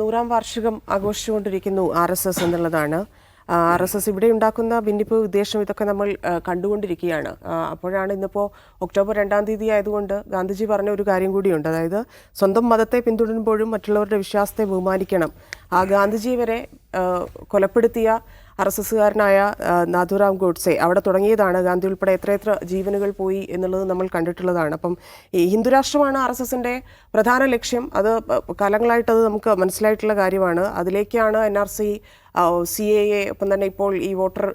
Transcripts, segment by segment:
100-ാം വാർഷികം ആഘോഷിച്ചുകൊണ്ടിരിക്കുന്നു RSS എന്നുള്ളതാണ്. RSS ഇവിടെ ഉണ്ടാക്കുന്ന ഭിന്നിപ്പ് ഉദ്ദേശം ഇതൊക്കെ നമ്മൾ കണ്ടുകൊണ്ടിരിക്കുകയാണ്. അപ്പോഴാണ് ഇന്നിപ്പോൾ ഒക്ടോബർ 2-ാം തീയതി ആയതുകൊണ്ട് ഗാന്ധിജി പറഞ്ഞ ഒരു കാര്യം കൂടിയുണ്ട്. അതായത് സ്വന്തം മതത്തെ പിന്തുടരുമ്പോഴും മറ്റുള്ളവരുടെ വിശ്വാസത്തെ ബഹുമാനിക്കണം. ആ ഗാന്ധിജി വരെ കൊലപ്പെടുത്തിയ RSSകാരനായ നാഥുറാം ഗോഡ്സെ അവിടെ തുടങ്ങിയതാണ്. ഗാന്ധി ഉൾപ്പെടെ എത്രയെത്ര ജീവനുകൾ പോയി എന്നുള്ളത് നമ്മൾ കണ്ടിട്ടുള്ളതാണ്. അപ്പം ഈ ഹിന്ദുരാഷ്ട്രമാണ് RSSന്റെ പ്രധാന ലക്ഷ്യം. അത് കാലങ്ങളായിട്ടത് നമുക്ക് മനസ്സിലായിട്ടുള്ള കാര്യമാണ്. അതിലേക്കാണ് NRC, CAA, ഒപ്പം തന്നെ ഇപ്പോൾ ഈ വോട്ടർ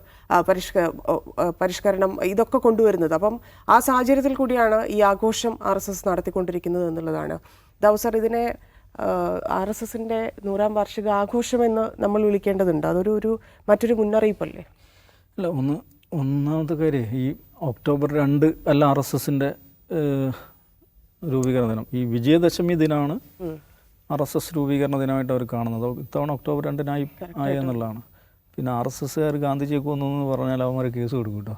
പരിഷ്കരണം ഇതൊക്കെ കൊണ്ടുവരുന്നത്. അപ്പം ആ സാഹചര്യത്തിൽ കൂടിയാണ് ഈ ആഘോഷം RSS നടത്തിക്കൊണ്ടിരിക്കുന്നത് എന്നുള്ളതാണ്. ദാവു സാർ, ഇതിനെ RSSന്റെ 100-ാം വാർഷിക ആഘോഷമെന്ന് നമ്മൾ വിളിക്കേണ്ടതുണ്ട്. അതൊരു മറ്റൊരു മുന്നറിയിപ്പല്ലേ? അല്ല, ഒന്നാമത്തെ കാര്യം ഈ ഒക്ടോബർ 2 അല്ല RSSന്റെ രൂപീകരണ ദിനം. ഈ വിജയദശമി ദിനമാണ് RSS രൂപീകരണ ദിനമായിട്ട് അവർ കാണുന്നത്. ഇത്തവണ ഒക്ടോബർ 2-നായി എന്നുള്ളതാണ്. പിന്നെ RSSകാർ ഗാന്ധിജിയെ കൊന്നു എന്ന് പറഞ്ഞാൽ അവന്മാർ കേസ് കൊടുക്കും കേട്ടോ.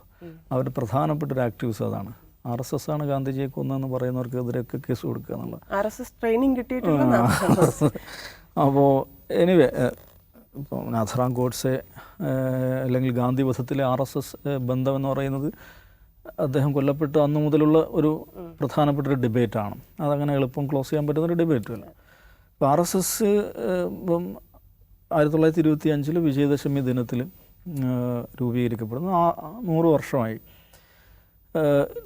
അവരുടെ പ്രധാനപ്പെട്ട ഒരു ആക്ടിവിസ്റ്റ് അതാണ്. RSS ആണ് ഗാന്ധിജിയെ കൊന്നെന്ന് പറയുന്നവർക്കെതിരെയൊക്കെ കേസ് കൊടുക്കുക എന്നുള്ളത്. RSS ട്രെയിനിങ് കിട്ടിയിട്ടുള്ള അപ്പോൾ എനിവേ, ഇപ്പോൾ നാഥുറാം ഗോഡ്സെ അല്ലെങ്കിൽ ഗാന്ധി വധത്തിലെ RSS ബന്ധമെന്ന് പറയുന്നത് അദ്ദേഹം കൊല്ലപ്പെട്ട് അന്ന് മുതലുള്ള ഒരു പ്രധാനപ്പെട്ട ഒരു ഡിബേറ്റാണ്. അതങ്ങനെ എളുപ്പം ക്ലോസ് ചെയ്യാൻ പറ്റുന്നൊരു ഡിബേറ്റല്ല. ഇപ്പോൾ RSS ഇപ്പം 1925 വിജയദശമി ദിനത്തിൽ രൂപീകരിക്കപ്പെടുന്നു. 100 വർഷമായി.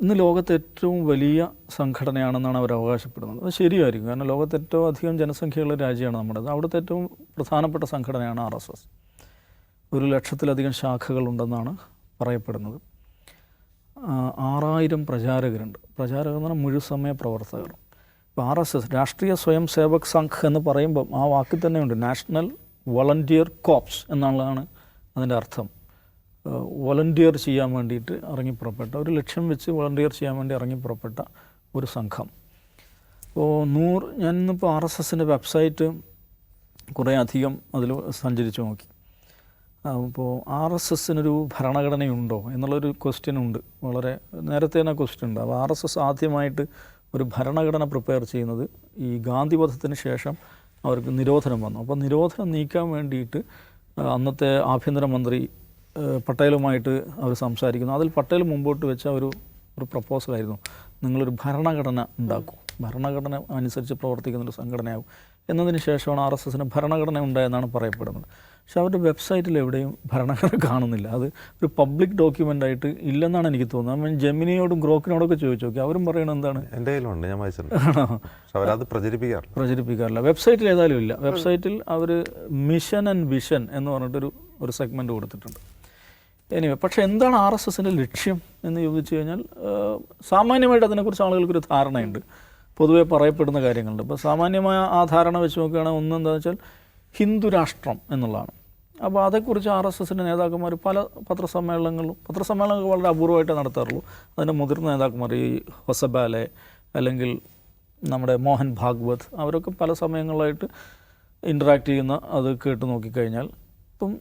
ഇന്ന് ലോകത്തെ ഏറ്റവും വലിയ സംഘടനയാണെന്നാണ് അവർ അവകാശപ്പെടുന്നത്. അത് ശരിയായിരിക്കും. കാരണം ലോകത്തെ ഏറ്റവും അധികം ജനസംഖ്യയുള്ള രാജ്യമാണ് നമ്മുടേത്. അവിടുത്തെ ഏറ്റവും പ്രധാനപ്പെട്ട സംഘടനയാണ് RSS. 100,000-ലധികം ശാഖകളുണ്ടെന്നാണ് പറയപ്പെടുന്നത്. 6000 പ്രചാരകരുണ്ട്. പ്രചാരകർ എന്ന് പറഞ്ഞാൽ മുഴുസമയ പ്രവർത്തകർ. ഇപ്പോൾ RSS രാഷ്ട്രീയ സ്വയം സേവക് സംഘ് എന്ന് പറയുമ്പം ആ വാക്കിൽ തന്നെയുണ്ട് നാഷണൽ വോളണ്ടിയർ കോപ്സ് എന്നുള്ളതാണ് അതിൻ്റെ അർത്ഥം. വോളണ്ടിയർ ചെയ്യാൻ വേണ്ടിയിട്ട് ഇറങ്ങിപ്പുറപ്പെട്ട, ഒരു ലക്ഷ്യം വെച്ച് വോളണ്ടിയർ ചെയ്യാൻ വേണ്ടി ഇറങ്ങിപ്പുറപ്പെട്ട ഒരു സംഘം. അപ്പോൾ ഞാനിന്നിപ്പോൾ RSSൻ്റെ വെബ്സൈറ്റ് കുറേ അധികം അതിൽ സഞ്ചരിച്ച് നോക്കി. അപ്പോൾ RSSനൊരു ഭരണഘടനയുണ്ടോ എന്നുള്ളൊരു ക്വസ്റ്റ്യൻ ഉണ്ട്. വളരെ നേരത്തെ തന്നെ ക്വസ്റ്റ്യൻ ഉണ്ട്. അപ്പോൾ RSS ആദ്യമായിട്ട് ഒരു ഭരണഘടന പ്രിപ്പയർ ചെയ്യുന്നത് ഈ ഗാന്ധിവധത്തിന് ശേഷം അവർക്ക് നിരോധനം വന്നു. അപ്പോൾ നിരോധനം നീക്കാൻ വേണ്ടിയിട്ട് അന്നത്തെ ആഭ്യന്തരമന്ത്രി പട്ടേലുമായിട്ട് അവർ സംസാരിക്കുന്നു. അതിൽ പട്ടേൽ മുമ്പോട്ട് വെച്ച ഒരു പ്രപ്പോസലായിരുന്നു, നിങ്ങളൊരു ഭരണഘടന ഉണ്ടാക്കൂ, ഭരണഘടന അനുസരിച്ച് പ്രവർത്തിക്കുന്നൊരു സംഘടനയാകും. എന്നതിന് ശേഷമാണ് RSSന് ഭരണഘടന ഉണ്ടായെന്നാണ് പറയപ്പെടുന്നത്. പക്ഷെ അവരുടെ വെബ്സൈറ്റിൽ എവിടെയും ഭരണഘടന കാണുന്നില്ല. അത് ഒരു പബ്ലിക് ഡോക്യുമെൻ്റായിട്ട് ഇല്ലെന്നാണ് എനിക്ക് തോന്നുന്നത്. ഞാൻ ജെമിനിയോടും ഗ്രോക്കിനോടൊക്കെ ചോദിച്ചു നോക്കി. അവരും പറയുന്നത് എന്താണ്, എൻ്റെ കയ്യിലുണ്ട്, ഞാൻ വായിച്ചിട്ടുണ്ട്, പ്രചരിപ്പിക്കാറില്ല. വെബ്സൈറ്റിൽ ഏതായാലും ഇല്ല. വെബ്സൈറ്റിൽ അവർ മിഷൻ ആൻഡ് വിഷൻ എന്ന് പറഞ്ഞിട്ടൊരു സെഗ്മെൻറ്റ് കൊടുത്തിട്ടുണ്ട്. എനിവേ, പക്ഷേ എന്താണ് RSSൻ്റെ ലക്ഷ്യം എന്ന് ചോദിച്ചു കഴിഞ്ഞാൽ സാമാന്യമായിട്ട് അതിനെക്കുറിച്ച് ആളുകൾക്കൊരു ധാരണയുണ്ട്. പൊതുവെ പറയപ്പെടുന്ന കാര്യങ്ങളുണ്ട്. ഇപ്പോൾ സാമാന്യമായ ആ ധാരണ വെച്ച് നോക്കുകയാണെങ്കിൽ ഒന്നെന്താണെന്ന് വെച്ചാൽ ഹിന്ദുരാഷ്ട്രം എന്നുള്ളതാണ്. അപ്പോൾ അതേക്കുറിച്ച് RSSൻ്റെ നേതാക്കന്മാർ പല പത്രസമ്മേളനങ്ങൾ വളരെ അപൂർവമായിട്ടേ നടത്താറുള്ളൂ. അതിൻ്റെ മുതിർന്ന നേതാക്കന്മാർ ഈ ഹൊസബാലെ അല്ലെങ്കിൽ നമ്മുടെ മോഹൻ ഭാഗവത് അവരൊക്കെ പല സമയങ്ങളായിട്ട് ഇൻറ്ററാക്ട് ചെയ്യുന്ന അത് കേട്ട് നോക്കിക്കഴിഞ്ഞാൽ ഇപ്പം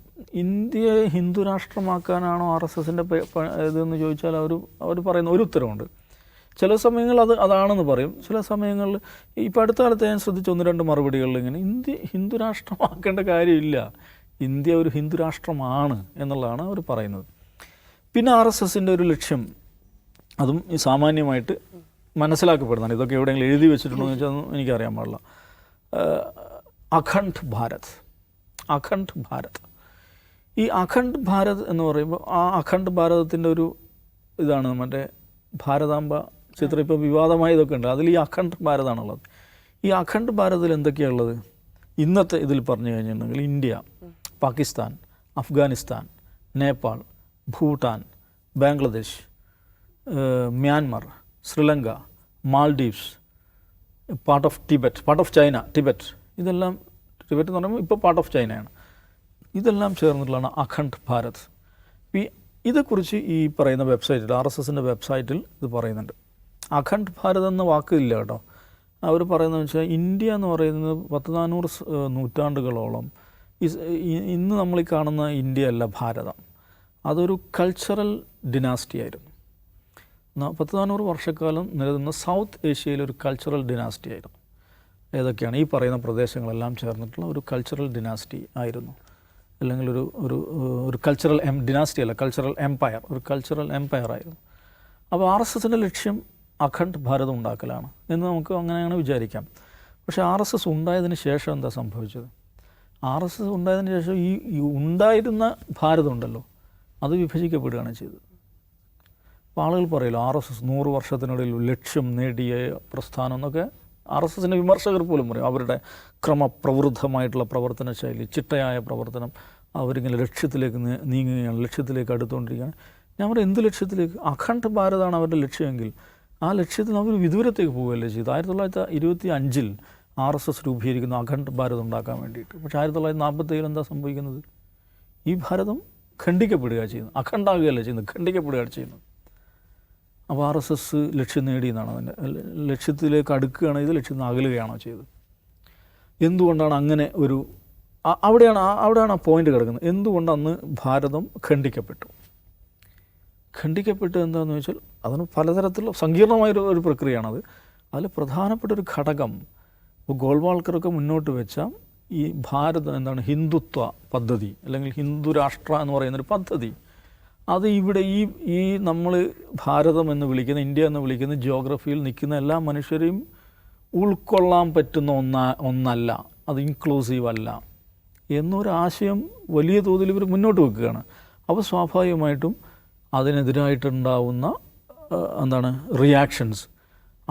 ഇന്ത്യയെ ഹിന്ദുരാഷ്ട്രമാക്കാനാണോ RSSൻ്റെ ഇതെന്ന് ചോദിച്ചാൽ അവർ പറയുന്ന ഒരു ഉത്തരവുണ്ട്. ചില സമയങ്ങളിൽ അതാണെന്ന് പറയും. ചില സമയങ്ങളിൽ ഇപ്പോൾ അടുത്ത കാലത്ത് ഞാൻ ശ്രദ്ധിച്ച 1-2 മറുപടികളിൽ ഇങ്ങനെ ഇന്ത്യ ഹിന്ദുരാഷ്ട്രമാക്കേണ്ട കാര്യമില്ല, ഇന്ത്യ ഒരു ഹിന്ദുരാഷ്ട്രമാണ് എന്നുള്ളതാണ് അവർ പറയുന്നത്. പിന്നെ RSSൻ്റെ ഒരു ലക്ഷ്യം, അതും ഈ സാമാന്യമായിട്ട് മനസ്സിലാക്കപ്പെടുന്നതാണ്. ഇതൊക്കെ എവിടെയെങ്കിലും എഴുതി വെച്ചിട്ടുണ്ടോ എന്ന് വെച്ചാൽ എനിക്കറിയാൻ പാടില്ല. അഖണ്ഡ് ഭാരത്. ഈ അഖണ്ഡ് ഭാരത് എന്ന് പറയുമ്പോൾ ആ അഖണ്ഡ് ഭാരതത്തിൻ്റെ ഒരു ഇതാണ് മറ്റേ ഭാരതാംബ ചിത്രം ഇപ്പോൾ വിവാദമായ ഇതൊക്കെ ഉണ്ട്. അതിൽ ഈ അഖണ്ഡ് ഭാരതമാണുള്ളത്. ഈ അഖണ്ഡ് ഭാരതത്തിൽ എന്തൊക്കെയാണുള്ളത് ഇന്നത്തെ ഇതിൽ പറഞ്ഞു കഴിഞ്ഞിട്ടുണ്ടെങ്കിൽ India, Pakistan, Afghanistan, Nepal, Bhutan, Bangladesh, Myanmar, Sri Lanka, Maldives, part of China, Tibet. ഇതെല്ലാം ടിബറ്റ് എന്ന് പറയുമ്പോൾ ഇപ്പോൾ പാർട്ട് ഓഫ് ചൈനയാണ്. ഇതെല്ലാം ചേർന്നിട്ടുള്ളതാണ് അഖണ്ഡ് ഭാരത്. ഇതേക്കുറിച്ച് ഈ പറയുന്ന വെബ്സൈറ്റിൽ RSSൻ്റെ വെബ്സൈറ്റിൽ ഇത് പറയുന്നുണ്ട്. അഖണ്ഡ് ഭാരത് എന്ന വാക്കില്ല കേട്ടോ. അവർ പറയുന്നതെന്ന് വെച്ചാൽ ഇന്ത്യ എന്ന് പറയുന്നത് 1400 നൂറ്റാണ്ടുകളോളം ഇന്ന് നമ്മൾ ഈ കാണുന്ന ഇന്ത്യ അല്ല ഭാരതം. അതൊരു കൾച്ചറൽ ഡിനാസ്റ്റി ആയിരുന്നു. 1400 വർഷക്കാലം നിലനിന്ന സൗത്ത് ഏഷ്യയിലെ ഒരു കൾച്ചറൽ ഡിനാസ്റ്റി ആയിരുന്നു. ഏതൊക്കെയാണ് ഈ പറയുന്ന പ്രദേശങ്ങളെല്ലാം ചേർന്നിട്ടുള്ള ഒരു കൾച്ചറൽ ഡിനാസ്റ്റി ആയിരുന്നു, അല്ലെങ്കിൽ ഒരു ഒരു ഒരു കൾച്ചറൽ ഡിനാസ്റ്റി അല്ല, കൾച്ചറൽ എംപയർ, ഒരു കൾച്ചറൽ എംപയർ ആയിരുന്നു. അപ്പോൾ RSSൻ്റെ ലക്ഷ്യം അഖണ്ഡ് ഭാരതം ഉണ്ടാക്കലാണ് എന്ന് നമുക്ക് അങ്ങനെയാണ് വിചാരിക്കാം. പക്ഷേ RSS ഉണ്ടായതിന് ശേഷം എന്താ സംഭവിച്ചത്? RSS ഉണ്ടായതിന് ശേഷം ഈ ഉണ്ടായിരുന്ന ഭാരതം ഉണ്ടല്ലോ, അത് വിഭജിക്കപ്പെടുകയാണ് ചെയ്തത്. അപ്പോൾ ആളുകൾ പറയില്ല RSS 100 വർഷത്തിനിടയിൽ ലക്ഷ്യം നേടിയ പ്രസ്ഥാനം എന്നൊക്കെ RSSൻ്റെ വിമർശകർ പോലും പറയും. അവരുടെ ക്രമപ്രവൃദ്ധമായിട്ടുള്ള പ്രവർത്തന ശൈലി, ചിട്ടയായ പ്രവർത്തനം, അവരിങ്ങനെ ലക്ഷ്യത്തിലേക്ക് നീങ്ങുകയാണ്, ലക്ഷ്യത്തിലേക്ക് അടുത്തുകൊണ്ടിരിക്കുകയാണ്. ഞാൻ പറയും, എന്ത് ലക്ഷ്യത്തിലേക്ക്? അഖണ്ഡ് ഭാരതമാണ് അവരുടെ ലക്ഷ്യമെങ്കിൽ ആ ലക്ഷ്യത്തിൽ അവർ വിദൂരത്തേക്ക് പോവുകയല്ലേ ചെയ്തു. 1925 RSS രൂപീകരിക്കുന്ന അഖണ്ഡ് ഭാരതം ഉണ്ടാക്കാൻ വേണ്ടിയിട്ട്. പക്ഷേ 1947 എന്താ സംഭവിക്കുന്നത്? ഈ ഭാരതം ഖണ്ഡിക്കപ്പെടുകയാണ് ചെയ്യുന്നത്, അഖണ്ഡാകുകയല്ല ചെയ്യുന്നത്, ഖണ്ഡിക്കപ്പെടുകയാണ് ചെയ്യുന്നത്. അപ്പോൾ RSS ലക്ഷ്യം നേടിയെന്നാണ് അതിൻ്റെ ലക്ഷ്യത്തിലേക്ക് അടുക്കുകയാണ് ഇത്, ലക്ഷ്യത്തിൽ നിന്ന് അകലുകയാണോ ചെയ്തത്? എന്തുകൊണ്ടാണ് അങ്ങനെ ഒരു അവിടെയാണ് ആ പോയിന്റ് കിടക്കുന്നത്. എന്തുകൊണ്ട് അന്ന് ഭാരതം ഖണ്ഡിക്കപ്പെട്ടു എന്താണെന്ന് വെച്ചാൽ അതിന് പലതരത്തിലുള്ള സങ്കീർണമായൊരു പ്രക്രിയയാണത്. അതിൽ പ്രധാനപ്പെട്ട ഒരു ഘടകം ഇപ്പോൾ ഗോൾവാൾക്കറൊക്കെ മുന്നോട്ട് വെച്ച ഈ ഭാരതം എന്താണ്, ഹിന്ദുത്വ പദ്ധതി അല്ലെങ്കിൽ ഹിന്ദു രാഷ്ട്ര എന്ന് പറയുന്നൊരു പദ്ധതി, അത് ഇവിടെ ഈ നമ്മൾ ഭാരതം എന്ന് വിളിക്കുന്ന, ഇന്ത്യ എന്ന് വിളിക്കുന്ന ജിയോഗ്രഫിയിൽ നിൽക്കുന്ന എല്ലാ മനുഷ്യരെയും ഉൾക്കൊള്ളാൻ പറ്റുന്ന ഒന്നല്ല, അത് ഇൻക്ലൂസീവ് അല്ല എന്നൊരാശയം വലിയ തോതിൽ ഇവർ മുന്നോട്ട് വെക്കുകയാണ്. അപ്പോൾ സ്വാഭാവികമായിട്ടും അതിനെതിരായിട്ടുണ്ടാവുന്ന എന്താണ് റിയാക്ഷൻസ്,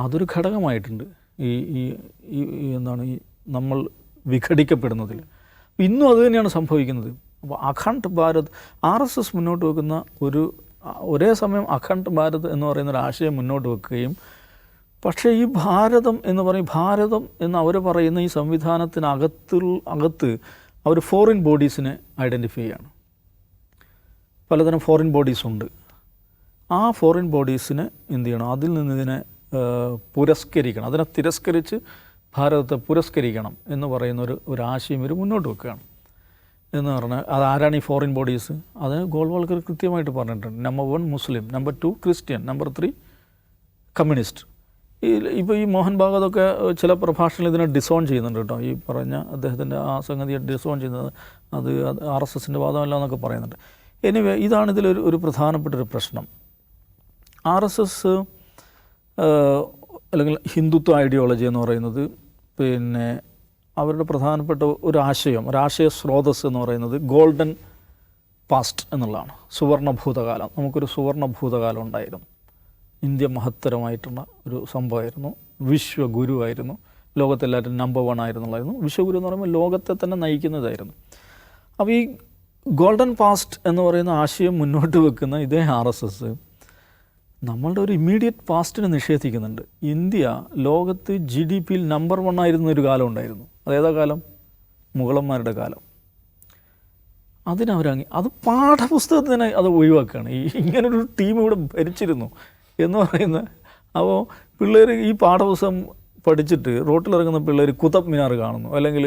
അതൊരു ഘടകമായിട്ടുണ്ട് ഈ എന്താണ് ഈ നമ്മൾ വിഘടിക്കപ്പെടുന്നതിൽ. ഇന്നും അത് തന്നെയാണ് സംഭവിക്കുന്നത്. അപ്പോൾ അഖണ്ഡ് ഭാരത് RSS മുന്നോട്ട് വെക്കുന്ന ഒരേ സമയം അഖണ്ഡ് ഭാരത് എന്ന് പറയുന്ന ഒരു ആശയം മുന്നോട്ട് വെക്കുകയും, പക്ഷേ ഈ ഭാരതം എന്ന് അവർ പറയുന്ന ഈ സംവിധാനത്തിനകത്ത് അവർ ഫോറിൻ ബോഡീസിനെ ഐഡൻറ്റിഫൈ ചെയ്യാണ്. പലതരം ഫോറിൻ ബോഡീസ് ഉണ്ട്. ആ ഫോറിൻ ബോഡീസിനെ എന്ത് ചെയ്യണം? അതിൽ നിന്ന് ഇതിനെ പുരസ്കരിക്കണം, അതിനെ തിരസ്കരിച്ച് ഭാരതത്തെ പുരസ്കരിക്കണം എന്ന് പറയുന്ന ഒരു ആശയം ഇവർ മുന്നോട്ട് വെക്കുകയാണ്. എന്ന് പറഞ്ഞാൽ അതാരാണ് ഈ ഫോറിൻ ബോഡീസ്? അതിന് ഗോൾവാൾക്കർ കൃത്യമായിട്ട് പറഞ്ഞിട്ടുണ്ട്. നമ്പർ 1 മുസ്ലിം, നമ്പർ 2 ക്രിസ്ത്യൻ, നമ്പർ 3 കമ്മ്യൂണിസ്റ്റ്. ഇപ്പോൾ ഈ മോഹൻ ഭാഗവതൊക്കെ ചില പ്രഭാഷണങ്ങൾ ഇതിനെ ഡിസോൺ ചെയ്യുന്നുണ്ട് കേട്ടോ. ഈ പറഞ്ഞ അദ്ദേഹത്തിൻ്റെ ആ സംഗതിയെ ഡിസോൺ ചെയ്യുന്നത് അത് RSSൻ്റെ വാദമല്ല എന്നൊക്കെ പറയുന്നുണ്ട്. എനിവേ, ഇതാണ് ഇതിലൊരു പ്രധാനപ്പെട്ടൊരു പ്രശ്നം. RSS അല്ലെങ്കിൽ ഹിന്ദുത്വ ഐഡിയോളജി എന്ന് പറയുന്നത് പിന്നെ അവരുടെ പ്രധാനപ്പെട്ട ഒരാശയ സ്രോതസ് എന്ന് പറയുന്നത് ഗോൾഡൻ പാസ്റ്റ് എന്നുള്ളതാണ്. സുവർണ ഭൂതകാലം. നമുക്കൊരു സുവർണ ഭൂതകാലം ഉണ്ടായിരുന്നു. ഇന്ത്യ മഹത്തരമായിട്ടുള്ള ഒരു സംഭവമായിരുന്നു. വിശ്വഗുരുവായിരുന്നു. ലോകത്തെല്ലാവരും നമ്പർ 1 ആയിരുന്നുള്ളായിരുന്നു. വിശ്വഗുരു എന്ന് പറയുമ്പോൾ ലോകത്തെ തന്നെ നയിക്കുന്നതായിരുന്നു. അപ്പോൾ ഈ ഗോൾഡൻ പാസ്റ്റ് എന്ന് പറയുന്ന ആശയം മുന്നോട്ട് വെക്കുന്ന ഇതേ RSS നമ്മളുടെ ഒരു ഇമ്മീഡിയറ്റ് പാസ്റ്റിനെ നിഷേധിക്കുന്നുണ്ട്. ഇന്ത്യ ലോകത്ത് GDPയിൽ നമ്പർ 1 ആയിരുന്ന ഒരു കാലം ഉണ്ടായിരുന്നു. അതേതാ കാലം? മുഗളന്മാരുടെ കാലം. അത് പാഠപുസ്തകത്തിന് അത് ഒഴിവാക്കുകയാണ്. ഇങ്ങനൊരു ടീം ഇവിടെ ഭരിച്ചിരുന്നു എന്ന് പറയുന്നത്. അപ്പോൾ പിള്ളേർ ഈ പാഠപുസ്തകം പഠിച്ചിട്ട് റോട്ടിലിറങ്ങുന്ന പിള്ളേർ കുതബ് മിനാർ കാണുന്നു, അല്ലെങ്കിൽ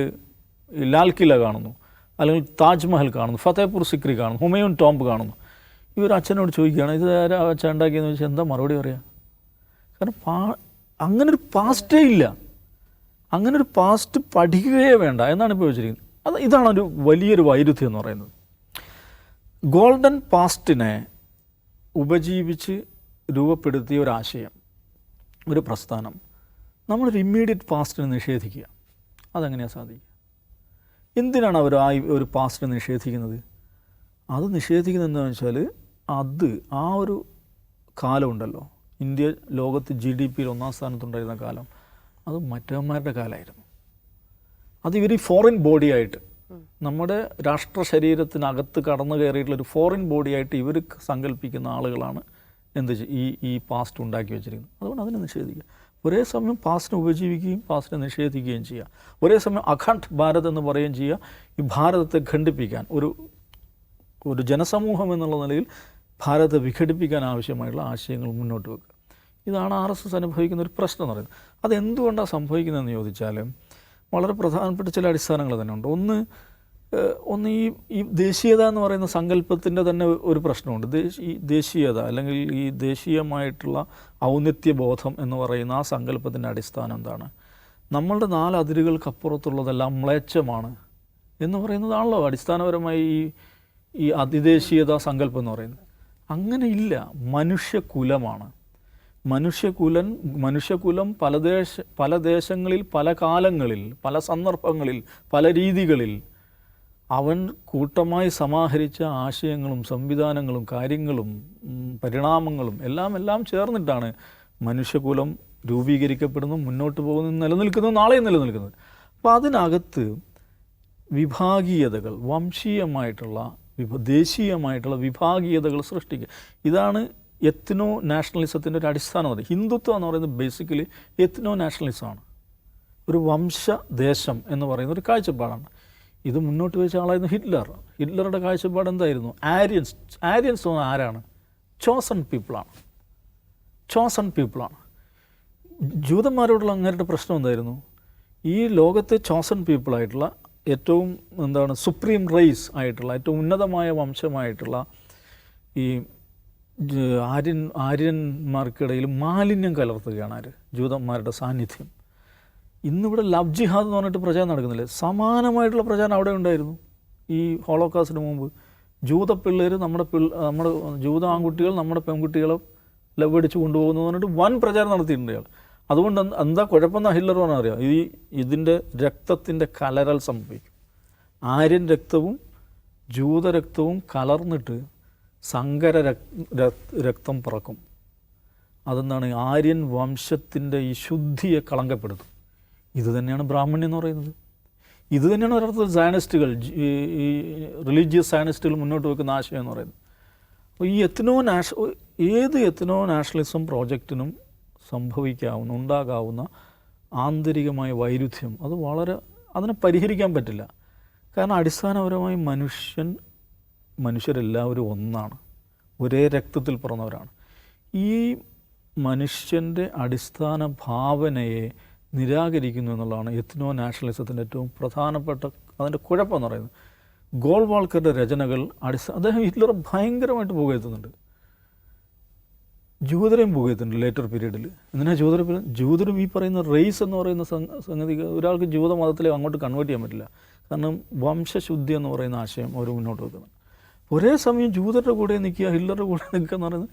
ലാൽ കില കാണുന്നു, അല്ലെങ്കിൽ താജ്മഹൽ കാണുന്നു, ഫത്തേപൂർ സിക്രി കാണുന്നു, ഹുമയൂൺ ടോംബ് കാണുന്നു. ഇവർ അച്ഛനോട് ചോദിക്കുകയാണ്, ഇത് ആരാ അച്ഛൻ ഉണ്ടാക്കിയെന്ന് ചോദിച്ചാൽ എന്താ മറുപടി പറയുക? കാരണം അങ്ങനൊരു പാസ്റ്റേ ഇല്ല, അങ്ങനൊരു പാസ്റ്റ് പഠിക്കുകയേ വേണ്ട എന്നാണ് ഇപ്പോൾ വെച്ചിരിക്കുന്നത്. ഇതാണ് വലിയൊരു വൈരുദ്ധ്യം എന്ന് പറയുന്നത്. ഗോൾഡൻ പാസ്റ്റിനെ ഉപജീവിച്ച് രൂപപ്പെടുത്തിയ ഒരാശയം, ഒരു പ്രസ്ഥാനം, നമ്മളൊരു ഇമ്മീഡിയറ്റ് പാസ്റ്റിനെ നിഷേധിക്കുക. അതെങ്ങനെയാണ് സാധിക്കുക? എന്തിനാണ് അവർ ഒരു പാസ്റ്റിനെ നിഷേധിക്കുന്നത്? അത് നിഷേധിക്കുന്നത് എന്താണെന്ന് വെച്ചാൽ ആ ഒരു കാലമുണ്ടല്ലോ, ഇന്ത്യ ലോകത്ത് GDPയിൽ 1ാം സ്ഥാനത്തുണ്ടായിരുന്ന കാലം, അത് മറ്റവന്മാരുടെ കാലമായിരുന്നു. അത് ഇവർ ഫോറിൻ ബോഡിയായിട്ട്, നമ്മുടെ രാഷ്ട്ര ശരീരത്തിനകത്ത് കടന്നു കയറിയിട്ടുള്ളൊരു ഫോറിൻ ബോഡിയായിട്ട് ഇവർ സങ്കല്പിക്കുന്ന ആളുകളാണ് ഈ പാസ്റ്റ് ഉണ്ടാക്കി വെച്ചിരിക്കുന്നത്. അതുകൊണ്ട് അതിനെ നിഷേധിക്കുക. ഒരേ സമയം പാസ്റ്റിനെ ഉപജീവിക്കുകയും പാസ്റ്റിനെ നിഷേധിക്കുകയും ചെയ്യുക. ഒരേ സമയം അഖണ്ഡ് ഭാരത് എന്ന് പറയുകയും ചെയ്യുക. ഈ ഭാരതത്തെ ഖണ്ഡിപ്പിക്കാൻ ഒരു ജനസമൂഹം എന്നുള്ള നിലയിൽ ഭാരതത്തെ വിഘടിപ്പിക്കാൻ ആവശ്യമായുള്ള ആശയങ്ങൾ മുന്നോട്ട് വെക്കുക. ഇതാണ് RSS അനുഭവിക്കുന്ന ഒരു പ്രശ്നം എന്ന് പറയുന്നത്. അതെന്തുകൊണ്ടാണ് സംഭവിക്കുന്നതെന്ന് ചോദിച്ചാൽ വളരെ പ്രധാനപ്പെട്ട ചില അടിസ്ഥാനങ്ങൾ തന്നെ ഉണ്ട്. ഒന്ന് ഈ ദേശീയത എന്ന് പറയുന്ന സങ്കല്പത്തിൻ്റെ തന്നെ ഒരു പ്രശ്നമുണ്ട്. ഈ ദേശീയത അല്ലെങ്കിൽ ഈ ദേശീയമായിട്ടുള്ള ഔന്നത്യബോധം എന്ന് പറയുന്ന ആ സങ്കല്പത്തിൻ്റെ അടിസ്ഥാനം എന്താണ്? നമ്മളുടെ 4 അതിരുകൾക്കപ്പുറത്തുള്ളതെല്ലാം മ്ലേച്ഛമാണ് എന്ന് പറയുന്നതാണല്ലോ അടിസ്ഥാനപരമായി ഈ അതിദേശീയത സങ്കല്പം എന്ന് പറയുന്നത്. അങ്ങനെ ഇല്ല. മനുഷ്യകുലമാണ്. മനുഷ്യകുലം പല ദേശങ്ങളിൽ, പല കാലങ്ങളിൽ, പല സന്ദർഭങ്ങളിൽ, പല രീതികളിൽ അവൻ കൂട്ടമായി സമാഹരിച്ച ആശയങ്ങളും സംവിധാനങ്ങളും കാര്യങ്ങളും പരിണാമങ്ങളും എല്ലാം ചേർന്നിട്ടാണ് മനുഷ്യകുലം രൂപീകരിക്കപ്പെടുന്നു, മുന്നോട്ട് പോകുന്നു, നിലനിൽക്കുന്നു, നാളെയും നിലനിൽക്കുന്നത്. അപ്പോൾ അതിനകത്ത് വിഭാഗീയതകൾ, വംശീയമായിട്ടുള്ള ദേശീയമായിട്ടുള്ള വിഭാഗീയതകൾ സൃഷ്ടിക്കുക. ഇതാണ് എത്നോ നാഷണലിസത്തിൻ്റെ ഒരു അടിസ്ഥാനവാദി. ഹിന്ദുത്വം എന്ന് പറയുന്നത് ബേസിക്കലി എത്നോ നാഷണലിസമാണ്. ഒരു വംശദേശം എന്ന് പറയുന്ന ഒരു കാഴ്ചപ്പാടാണ്. ഇത് മുന്നോട്ട് വെച്ച ആളായിരുന്നു ഹിറ്റ്ലറുടെ കാഴ്ചപ്പാട് എന്തായിരുന്നു? ആര്യൻസ് ആരാണ്? ചോസൺ പീപ്പിളാണ്. ജൂതന്മാരോടുള്ള അങ്ങേരുടെ പ്രശ്നം എന്തായിരുന്നു? ഈ ലോകത്തെ ചോസൺ പീപ്പിളായിട്ടുള്ള ഏറ്റവും സുപ്രീം റേസ് ആയിട്ടുള്ള ഏറ്റവും ഉന്നതമായ വംശമായിട്ടുള്ള ഈ ആര്യന്മാർക്കിടയിൽ മാലിന്യം കലർത്തുകയാണ് ജൂതന്മാരുടെ സാന്നിധ്യം. ഇന്നിവിടെ ലവ് ജിഹാദ് എന്ന് പറഞ്ഞിട്ട് പ്രചാരണം നടക്കുന്നില്ലേ? സമാനമായിട്ടുള്ള പ്രചാരണം അവിടെ ഉണ്ടായിരുന്നു ഈ ഹോളോകാസ്റ്റിന് മുമ്പ്. ജൂത പിള്ളേർ നമ്മുടെ ജൂത ആൺകുട്ടികൾ നമ്മുടെ പെൺകുട്ടികളെ ലവ് അടിച്ച് കൊണ്ടുപോകുന്നു പറഞ്ഞിട്ട് വൻ പ്രചാരണം നടത്തിയിട്ടുണ്ട് അയാൾ. അതുകൊണ്ട് എന്താ കുഴപ്പമെന്നാണ് ഹിറ്റ്ലർ പറഞ്ഞാൽ അറിയാം. ഇതിൻ്റെ രക്തത്തിൻ്റെ കലരൽ സംഭവിക്കും. ആര്യൻ രക്തവും ജൂതരക്തവും കലർന്നിട്ട് സങ്കര രക്തം പിറക്കും. അതെന്താണ്? ആര്യൻ വംശത്തിൻ്റെ ഈ ശുദ്ധിയെ കളങ്കപ്പെടുത്തും. ഇത് തന്നെയാണ് ബ്രാഹ്മണ്യം എന്ന് പറയുന്നത്. ഇത് തന്നെയാണ് ഒരർത്ഥത്തിൽ സയനിസ്റ്റുകൾ, ഈ റിലീജിയസ് സയനിസ്റ്റുകൾ മുന്നോട്ട് വെക്കുന്ന ആശയം എന്ന് പറയുന്നത്. അപ്പോൾ ഈ ഏത് എത്നോ നാഷണലിസം പ്രോജക്റ്റിനും ഉണ്ടാകാവുന്ന ആന്തരികമായ വൈരുദ്ധ്യം അതിനെ പരിഹരിക്കാൻ പറ്റില്ല. കാരണം അടിസ്ഥാനപരമായി മനുഷ്യരെല്ലാവരും ഒന്നാണ്, ഒരേ രക്തത്തിൽ പിറന്നവരാണ്. ഈ മനുഷ്യൻ്റെ അടിസ്ഥാന ഭാവനയെ നിരാകരിക്കുന്നു എന്നുള്ളതാണ് എത്നോ നാഷണലിസത്തിൻ്റെ ഏറ്റവും പ്രധാനപ്പെട്ട അതിൻ്റെ കുഴപ്പമെന്ന് പറയുന്നത്. ഗോൾവാൾക്കറുടെ രചനകൾ അദ്ദേഹം ഹിറ്റ്ലറെ ഭയങ്കരമായിട്ട് പുകഴ്ത്തുന്നുണ്ട്. ജൂതരെയും പുകഴ്ത്തുന്നുണ്ട് ലേറ്റർ പീരീഡിൽ. എന്തിനാ ജൂതരും ഈ പറയുന്ന റേസ് എന്ന് പറയുന്ന സംഗതി ഒരാൾക്ക് ജൂതമതത്തിലേക്ക് അങ്ങോട്ട് കൺവേർട്ട് ചെയ്യാൻ പറ്റില്ല. കാരണം വംശശുദ്ധി എന്ന് പറയുന്ന ആശയം അവർ മുന്നോട്ട് വെക്കുന്നുണ്ട്. ഒരേ സമയം ജൂതരുടെ കൂടെ നിൽക്കുക, ഹിറ്റ്ലറുടെ കൂടെ നിൽക്കുക എന്ന് പറയുന്നത്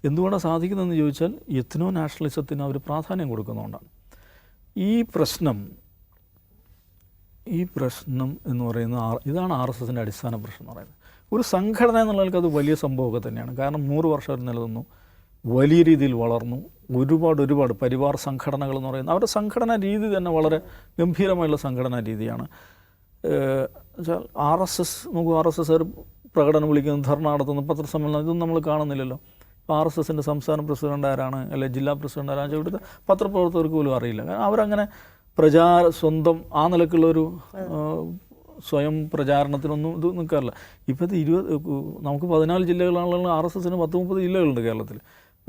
എന്തുകൊണ്ടാണ് സാധിക്കുന്നതെന്ന് ചോദിച്ചാൽ എത്നോ നാഷണലിസത്തിന് അവർ പ്രാധാന്യം കൊടുക്കുന്നതുകൊണ്ടാണ്. ഈ പ്രശ്നം എന്ന് പറയുന്ന ഇതാണ് RSSൻ്റെ അടിസ്ഥാന പ്രശ്നം എന്ന് പറയുന്നത്. ഒരു സംഘടന എന്നുള്ളവർക്ക് അത് വലിയ സംഭവമൊക്കെ തന്നെയാണ്. കാരണം 100 വർഷം നിലനിന്നു, വലിയ രീതിയിൽ വളർന്നു. ഒരുപാട് പരിവാർ സംഘടനകൾ എന്ന് പറയുന്നത് അവരുടെ സംഘടനാ രീതി തന്നെ വളരെ ഗംഭീരമായുള്ള സംഘടനാ രീതിയാണ്. RSS പ്രകടനം വിളിക്കുന്നു, ധർണ നടത്തുന്നു, പത്രസമ്മേളനം, ഇതൊന്നും നമ്മൾ കാണുന്നില്ലല്ലോ. ഇപ്പോൾ RSSൻ്റെ സംസ്ഥാന പ്രസിഡന്റ് ആരാണ്, അല്ലെങ്കിൽ ജില്ലാ പ്രസിഡന്റ് ആരാണ് ഇവിടുത്തെ പത്രപ്രവർത്തകർക്ക് പോലും അറിയില്ല. കാരണം അവരങ്ങനെ സ്വന്തം ആ നിലക്കുള്ളൊരു സ്വയം പ്രചാരണത്തിനൊന്നും ഇത് നിൽക്കാറില്ല. ഇപ്പോഴത്തെ നമുക്ക് 14 ജില്ലകളാണുള്ള RSSന് 10-30 ജില്ലകളുണ്ട് കേരളത്തിൽ.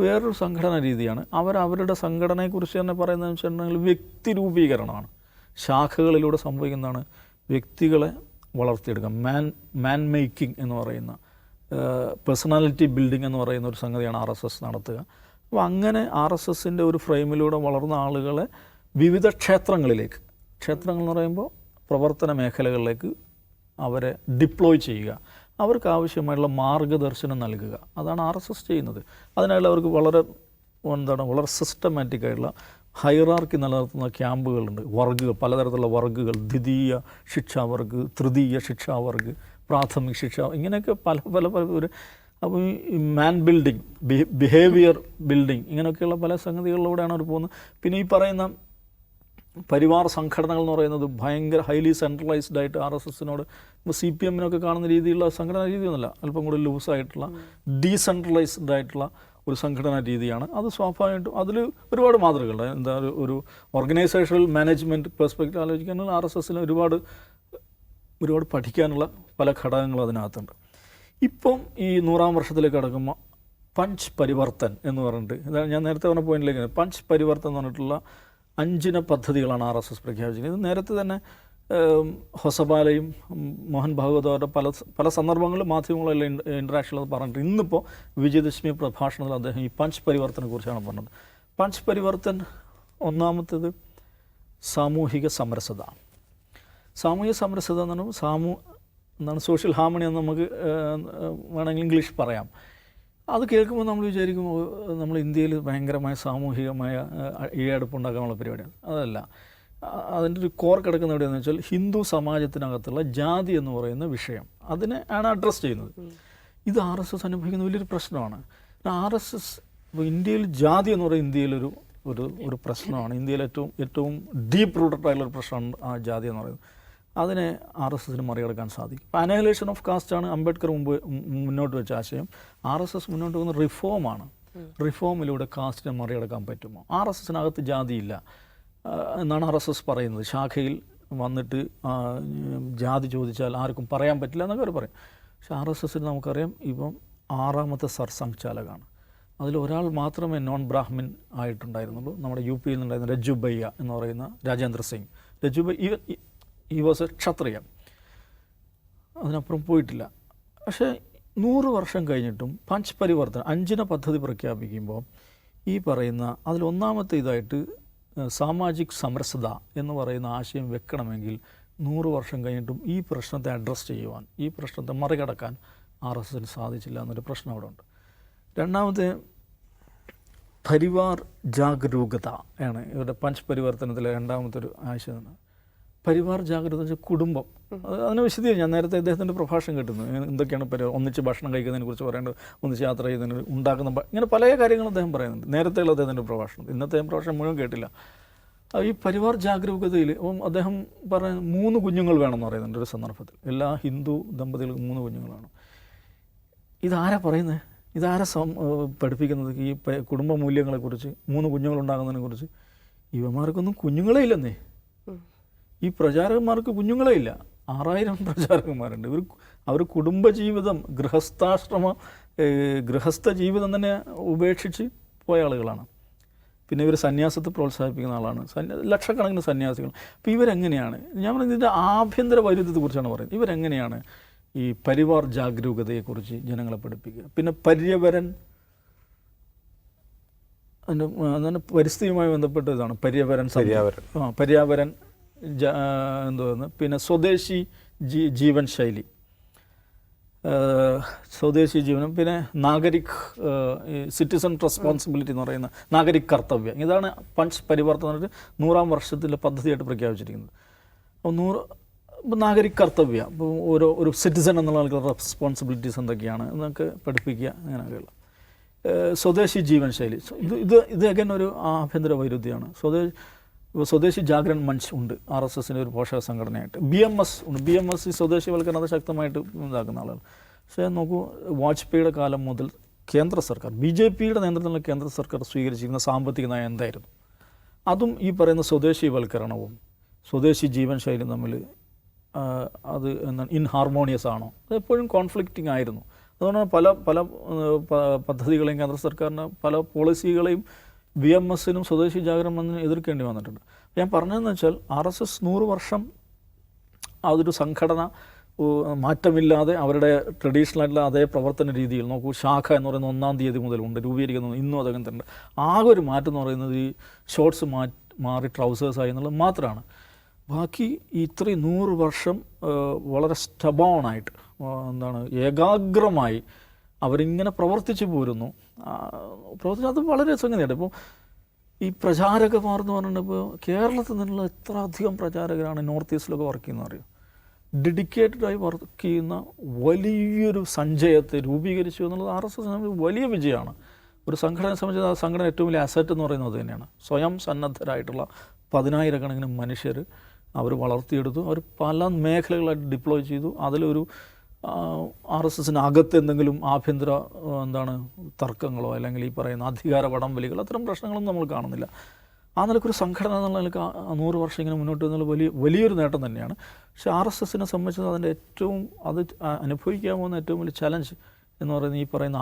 വേറൊരു സംഘടനാ രീതിയാണ്. അവരുടെ സംഘടനയെക്കുറിച്ച് തന്നെ പറയുന്നതെന്ന് വെച്ചിട്ടുണ്ടെങ്കിൽ വ്യക്തി രൂപീകരണമാണ്. ശാഖകളിലൂടെ സംഭവിക്കുന്നതാണ് വ്യക്തികളെ വളർത്തിയെടുക്കുക. മാൻ മേക്കിംഗ് എന്ന് പറയുന്ന പേഴ്സണാലിറ്റി ബിൽഡിംഗ് എന്ന് പറയുന്ന ഒരു സംഗതിയാണ് RSS നടത്തുക. അപ്പോൾ അങ്ങനെ RSSൻ്റെ ഒരു ഫ്രെയിമിലൂടെ വളർന്ന ആളുകളെ വിവിധ ക്ഷേത്രങ്ങൾ എന്ന് പറയുമ്പോൾ പ്രവർത്തന മേഖലകളിലേക്ക് അവരെ ഡിപ്ലോയ് ചെയ്യുക, അവർക്ക് ആവശ്യമായുള്ള മാർഗദർശനം നൽകുക. അതാണ് RSS ചെയ്യുന്നത്. അതിനായിട്ട് അവർക്ക് വളരെ സിസ്റ്റമാറ്റിക് ആയിട്ടുള്ള ഹൈറാർക്കി നിലനിർത്തുന്ന ക്യാമ്പുകളുണ്ട്, പലതരത്തിലുള്ള വർഗുകൾ, ദ്വിതീയ ശിക്ഷാവർഗ്, തൃതീയ ശിക്ഷാവർഗ്, പ്രാഥമിക ശിക്ഷ, ഇങ്ങനെയൊക്കെ പല അപ്പോൾ ഈ മാൻ ബിൽഡിംഗ്, ബിഹേവിയർ ബിൽഡിംഗ്, ഇങ്ങനെയൊക്കെയുള്ള പല സംഗതികളിലൂടെയാണ് അവർ പോകുന്നത്. പിന്നെ ഈ പറയുന്ന പരിവാർ സംഘടനകൾ എന്ന് പറയുന്നത് ഭയങ്കര ഹൈലി സെൻട്രലൈസ്ഡ് ആയിട്ട് RSSനോട് ഇപ്പോൾ CPMനൊക്കെ കാണുന്ന രീതിയിലുള്ള സംഘടനാ രീതിയൊന്നുമല്ല, അല്പം കൂടി ലൂസായിട്ടുള്ള ഡീസെൻട്രലൈസ്ഡ് ആയിട്ടുള്ള ഒരു സംഘടനാ രീതിയാണ്. അത് സ്വാഭാവികമായിട്ടും അതിൽ ഒരുപാട് മാതൃകകളുണ്ട്. ഒരു ഓർഗനൈസേഷണൽ മാനേജ്മെൻറ്റ് പെർസ്പെക്റ്റീവ് ആലോചിക്കുകയാണെങ്കിൽ RSSന് ഒരുപാട് പഠിക്കാനുള്ള പല ഘടകങ്ങളും അതിനകത്തുണ്ട്. ഇപ്പം ഈ 100-ാം വർഷത്തിലേക്ക് കടക്കുമ്പോൾ പഞ്ച് പരിവർത്തൻ എന്ന് പറഞ്ഞിട്ട്, ഞാൻ നേരത്തെ പറഞ്ഞ പോയിന്റിലേക്ക്, പഞ്ച് പരിവർത്തൻ എന്ന് പറഞ്ഞിട്ടുള്ള 5 പദ്ധതികളാണ് RSS പ്രഖ്യാപിച്ചിരിക്കുന്നത്. ഇത് നേരത്തെ തന്നെ ഹൊസബാലയും മോഹൻ ഭാഗവതരുടെ പല സന്ദർഭങ്ങളിലും മാധ്യമങ്ങളെല്ലാം ഇൻട്രാക്ഷനിൽ പറഞ്ഞിട്ട്, ഇന്നിപ്പോൾ വിജയദശമി പ്രഭാഷണത്തിൽ അദ്ദേഹം ഈ പഞ്ച് പരിവർത്തനെ കുറിച്ചാണ് പറഞ്ഞത്. പഞ്ച് പരിവർത്തൻ ഒന്നാമത്തേത് സാമൂഹിക സമരസത. സാമൂഹിക സമരസത എന്ന് പറഞ്ഞാൽ എന്താണ് സോഷ്യൽ ഹാർമണി എന്ന് നമുക്ക് വേണമെങ്കിൽ ഇംഗ്ലീഷ് പറയാം. അത് കേൾക്കുമ്പോൾ നമ്മൾ വിചാരിക്കും നമ്മൾ ഇന്ത്യയിൽ ഭയങ്കരമായ സാമൂഹികമായ ഈയടുപ്പുണ്ടാക്കാനുള്ള പരിപാടിയാണ്. അതല്ല, അതിൻ്റെ ഒരു കോർ കിടക്കുന്ന എവിടെയാണെന്ന് വെച്ചാൽ ഹിന്ദു സമാജത്തിനകത്തുള്ള ജാതി എന്ന് പറയുന്ന വിഷയം അതിനെ ആണ് അഡ്രസ്സ് ചെയ്യുന്നത്. ഇത് RSS അനുഭവിക്കുന്ന വലിയൊരു പ്രശ്നമാണ്. RSS ഇന്ത്യയിൽ ജാതി എന്ന് പറയുന്നത് ഇന്ത്യയിലൊരു ഒരു പ്രശ്നമാണ്. ഇന്ത്യയിൽ ഏറ്റവും ഡീപ്പ് റൂട്ടഡ് ആയിട്ടുള്ള ഒരു പ്രശ്നമാണ് ആ ജാതി എന്ന് പറയുന്നത്. അതിനെ RSSന് മറികടക്കാൻ സാധിക്കും. ഇപ്പോൾ അനഹലേഷൻ ഓഫ് കാസ്റ്റാണ് അംബേദ്കർ മുന്നോട്ട് വെച്ച ആശയം. RSS മുന്നോട്ട് പോകുന്ന റിഫോമാണ്. റിഫോമിലൂടെ കാസ്റ്റിനെ മറികടക്കാൻ പറ്റുമോ? RSSനകത്ത് ജാതിയില്ല എന്നാണ് RSS പറയുന്നത്. ശാഖയിൽ വന്നിട്ട് ജാതി ചോദിച്ചാൽ ആർക്കും പറയാൻ പറ്റില്ല എന്നൊക്കെ അവർ പറയും. പക്ഷേ RSSന് നമുക്കറിയാം ഇപ്പം 6ാമത്തെ സർസംഘചാലകാണ്. അതിലൊരാൾ മാത്രമേ നോൺ ബ്രാഹ്മിൻ ആയിട്ടുണ്ടായിരുന്നുള്ളൂ. നമ്മുടെ UP യിൽ നിന്നുണ്ടായിരുന്ന രജുബയ്യ എന്ന് പറയുന്ന രാജേന്ദ്ര സിംഗ്. രജുബയ്യ ഈ വാസ് എ ക്ഷത്രിയ, അതിനപ്പുറം പോയിട്ടില്ല. പക്ഷേ 100 വർഷം കഴിഞ്ഞിട്ടും പഞ്ച് പരിവർത്തനം 5ന പദ്ധതി പ്രഖ്യാപിക്കുമ്പോൾ ഈ പറയുന്ന അതിലൊന്നാമത്തെ ഇതായിട്ട് സാമാജിക് സമരസത എന്ന് പറയുന്ന ആശയം വെക്കണമെങ്കിൽ 100 വർഷം കഴിഞ്ഞിട്ടും ഈ പ്രശ്നത്തെ അഡ്രസ്സ് ചെയ്യുവാൻ, ഈ പ്രശ്നത്തെ മറികടക്കാൻ RSSന് സാധിച്ചില്ല എന്നൊരു പ്രശ്നം അവിടെ ഉണ്ട്. രണ്ടാമത്തെ പരിവാർ ജാഗരൂകത ആണ് ഇവരുടെ പഞ്ച് പരിവർത്തനത്തിലെ രണ്ടാമത്തെ ഒരു ആശയം. പരിവാർ ജാഗ്രത വെച്ചാൽ കുടുംബം. അതിനെ വിശദീകരിച്ച് ഞാൻ നേരത്തെ അദ്ദേഹത്തിൻ്റെ പ്രഭാഷണം കേട്ടിരുന്നു. എന്തൊക്കെയാണ് ഒന്നിച്ച് ഭക്ഷണം കഴിക്കുന്നതിനെ കുറിച്ച് പറയേണ്ടത്, ഒന്നിച്ച് യാത്ര ചെയ്യുന്നതിന് ഉണ്ടാക്കുന്ന ഇങ്ങനെ പല കാര്യങ്ങളും അദ്ദേഹം പറയുന്നുണ്ട്. നേരത്തെയുള്ള അദ്ദേഹത്തിൻ്റെ പ്രഭാഷണം, ഇന്നത്തെ പ്രഭാഷണം മുഴുവൻ കേട്ടില്ല. ഈ പരിവാർ ജാഗരൂകതയിൽ അദ്ദേഹം പറയുന്ന 3 കുഞ്ഞുങ്ങൾ വേണമെന്ന് പറയുന്നുണ്ട് ഒരു സന്ദർഭത്തിൽ. എല്ലാ ഹിന്ദു ദമ്പതികൾക്കും 3 കുഞ്ഞുങ്ങൾ വേണം. ഇതാരാ പറയുന്നത്? ഇതാരാ പഠിപ്പിക്കുന്നത്? ഈ കുടുംബ മൂല്യങ്ങളെക്കുറിച്ച്, 3 കുഞ്ഞുങ്ങളുണ്ടാകുന്നതിനെ കുറിച്ച്? ഇവന്മാർക്കൊന്നും കുഞ്ഞുങ്ങളേ ഇല്ലെന്നേ. ഈ പ്രചാരകന്മാർക്ക് കുഞ്ഞുങ്ങളേ ഇല്ല. 6000 പ്രചാരകന്മാരുണ്ട്. അവർ കുടുംബജീവിതം, ഗൃഹസ്ഥ ജീവിതം തന്നെ ഉപേക്ഷിച്ച് പോയ ആളുകളാണ്. പിന്നെ ഇവർ സന്യാസത്തെ പ്രോത്സാഹിപ്പിക്കുന്ന ആളാണ്. ലക്ഷക്കണക്കിന് സന്യാസികൾ. അപ്പോൾ ഇവരെങ്ങനെയാണ്, ഞാൻ പറഞ്ഞത് ഇതിൻ്റെ ആഭ്യന്തര വൈരുദ്ധ്യത്തെക്കുറിച്ചാണ് പറയുന്നത്. ഇവരെങ്ങനെയാണ് ഈ പരിവാർ ജാഗരൂകതയെക്കുറിച്ച് ജനങ്ങളെ പഠിപ്പിക്കുക? പിന്നെ പര്യവരൻ, അതിൻ്റെ പരിസ്ഥിതിയുമായി ബന്ധപ്പെട്ട ഇതാണ് പര്യാവരൻ എന്തോന്ന്. പിന്നെ സ്വദേശി ജീവൻ ശൈലി, സ്വദേശി ജീവനം. പിന്നെ നാഗരിക് സിറ്റിസൺ റെസ്പോൺസിബിലിറ്റി എന്ന് പറയുന്ന നാഗരിക് കർത്തവ്യം. ഇതാണ് പഞ്ച് പരിവർത്തനം 100ാം വർഷത്തിലെ പദ്ധതിയായിട്ട് പ്രഖ്യാപിച്ചിരിക്കുന്നത്. അപ്പോൾ നാഗരിക് കർത്തവ്യ, അപ്പോൾ ഒരു സിറ്റിസൺ എന്നുള്ള ആൾക്കുള്ള റെസ്പോൺസിബിലിറ്റീസ് എന്തൊക്കെയാണ് എന്നൊക്കെ പഠിപ്പിക്കുക. അങ്ങനെയൊക്കെയുള്ള സ്വദേശി ജീവൻ ശൈലി. ഇത് അഗൈൻ ഒരു ആഭ്യന്തര വൈരുദ്ധ്യമാണ്. സ്വദേശി ജാഗരൺ മഞ്ച് ഉണ്ട് RSSൻ്റെ ഒരു പോഷക സംഘടനയായിട്ട്. BMS ഉണ്ട്. BMS ഈ സ്വദേശിവൽക്കരണത്തെ ശക്തമായിട്ട് ഇതാക്കുന്ന ആളുകൾ. പക്ഷേ നോക്കൂ, വാജ്പേയിയുടെ കാലം മുതൽ കേന്ദ്ര സർക്കാർ, BJPയുടെ നേതൃത്വത്തിലുള്ള കേന്ദ്ര സർക്കാർ സ്വീകരിച്ചിരിക്കുന്ന സാമ്പത്തിക നയം എന്തായിരുന്നു? അതും ഈ പറയുന്ന സ്വദേശിവൽക്കരണവും സ്വദേശി ജീവൻ ശൈലിയും തമ്മിൽ അത് എന്താണ് ഇൻഹാർമോണിയസ് ആണോ? അതെപ്പോഴും കോൺഫ്ലിക്റ്റിംഗ് ആയിരുന്നു. അതുകൊണ്ടാണ് പല പദ്ധതികളെയും കേന്ദ്ര സർക്കാരിന് പല പോളിസികളെയും BMSനും സ്വദേശി ജാഗരണത്തിനും എതിർക്കേണ്ടി വന്നിട്ടുണ്ട്. ഞാൻ പറഞ്ഞതെന്ന് വെച്ചാൽ RSS 100 വർഷം അതൊരു സംഘടന മാറ്റമില്ലാതെ അവരുടെ ട്രഡീഷണൽ ആയിട്ടുള്ള അതേ പ്രവർത്തന രീതിയിൽ നോക്കൂ. ശാഖ എന്ന് പറയുന്നത് 1-ാം തീയതി മുതലുണ്ട്, രൂപീകരിക്കുന്നത്. ഇന്നും അതങ്ങനെ തന്നെ. ആകെ ഒരു മാറ്റം എന്ന് പറയുന്നത് ഈ ഷോർട്സ് മാറി ട്രൗസേഴ്സായി എന്നുള്ളത് മാത്രമാണ്. ബാക്കി ഇത്രയും 100 വർഷം വളരെ സ്റ്റബോണായിട്ട് ഏകാഗ്രമായി അവരിങ്ങനെ പ്രവർത്തിച്ചു പോരുന്നു. അത് വളരെ സംഗതിയാണ്. ഇപ്പോൾ ഈ പ്രചാരകന്മാർ എന്ന് പറഞ്ഞിട്ട് ഇപ്പോൾ കേരളത്തിൽ നിന്നുള്ള എത്ര അധികം പ്രചാരകരാണ് നോർത്ത് ഈസ്റ്റിലൊക്കെ വർക്ക് ചെയ്യുന്നത് അറിയാം. ഡെഡിക്കേറ്റഡായി വർക്ക് ചെയ്യുന്ന വലിയൊരു സഞ്ചയത്തെ രൂപീകരിച്ചു എന്നുള്ളത് RSS വലിയ വിജയമാണ്. ഒരു സംഘടനയെ സംബന്ധിച്ച് ആ സംഘടന ഏറ്റവും വലിയ അസറ്റ് എന്ന് പറയുന്നത് അത് തന്നെയാണ്. സ്വയം സന്നദ്ധരായിട്ടുള്ള 10,000-കണക്കിന് മനുഷ്യർ അവർ വളർത്തിയെടുത്തു. അവർ പല മേഖലകളായിട്ട് ഡിപ്ലോയ് ചെയ്തു. അതിലൊരു RSSനകത്ത് എന്തെങ്കിലും ആഭ്യന്തര തർക്കങ്ങളോ അല്ലെങ്കിൽ ഈ പറയുന്ന അധികാര വടംവലികൾ, അത്തരം പ്രശ്നങ്ങളൊന്നും നമ്മൾ കാണുന്നില്ല. ആ നിലക്കൊരു സംഘടന എന്നുള്ള നിലക്ക് 100 വർഷം ഇങ്ങനെ മുന്നോട്ട് എന്നുള്ള വലിയൊരു നേട്ടം തന്നെയാണ്. പക്ഷേ RSSനെ സംബന്ധിച്ച് അതിൻ്റെ അത് അനുഭവിക്കാൻ പോകുന്ന ഏറ്റവും വലിയ ചലഞ്ച് എന്ന് പറയുന്നത് ഈ പറയുന്ന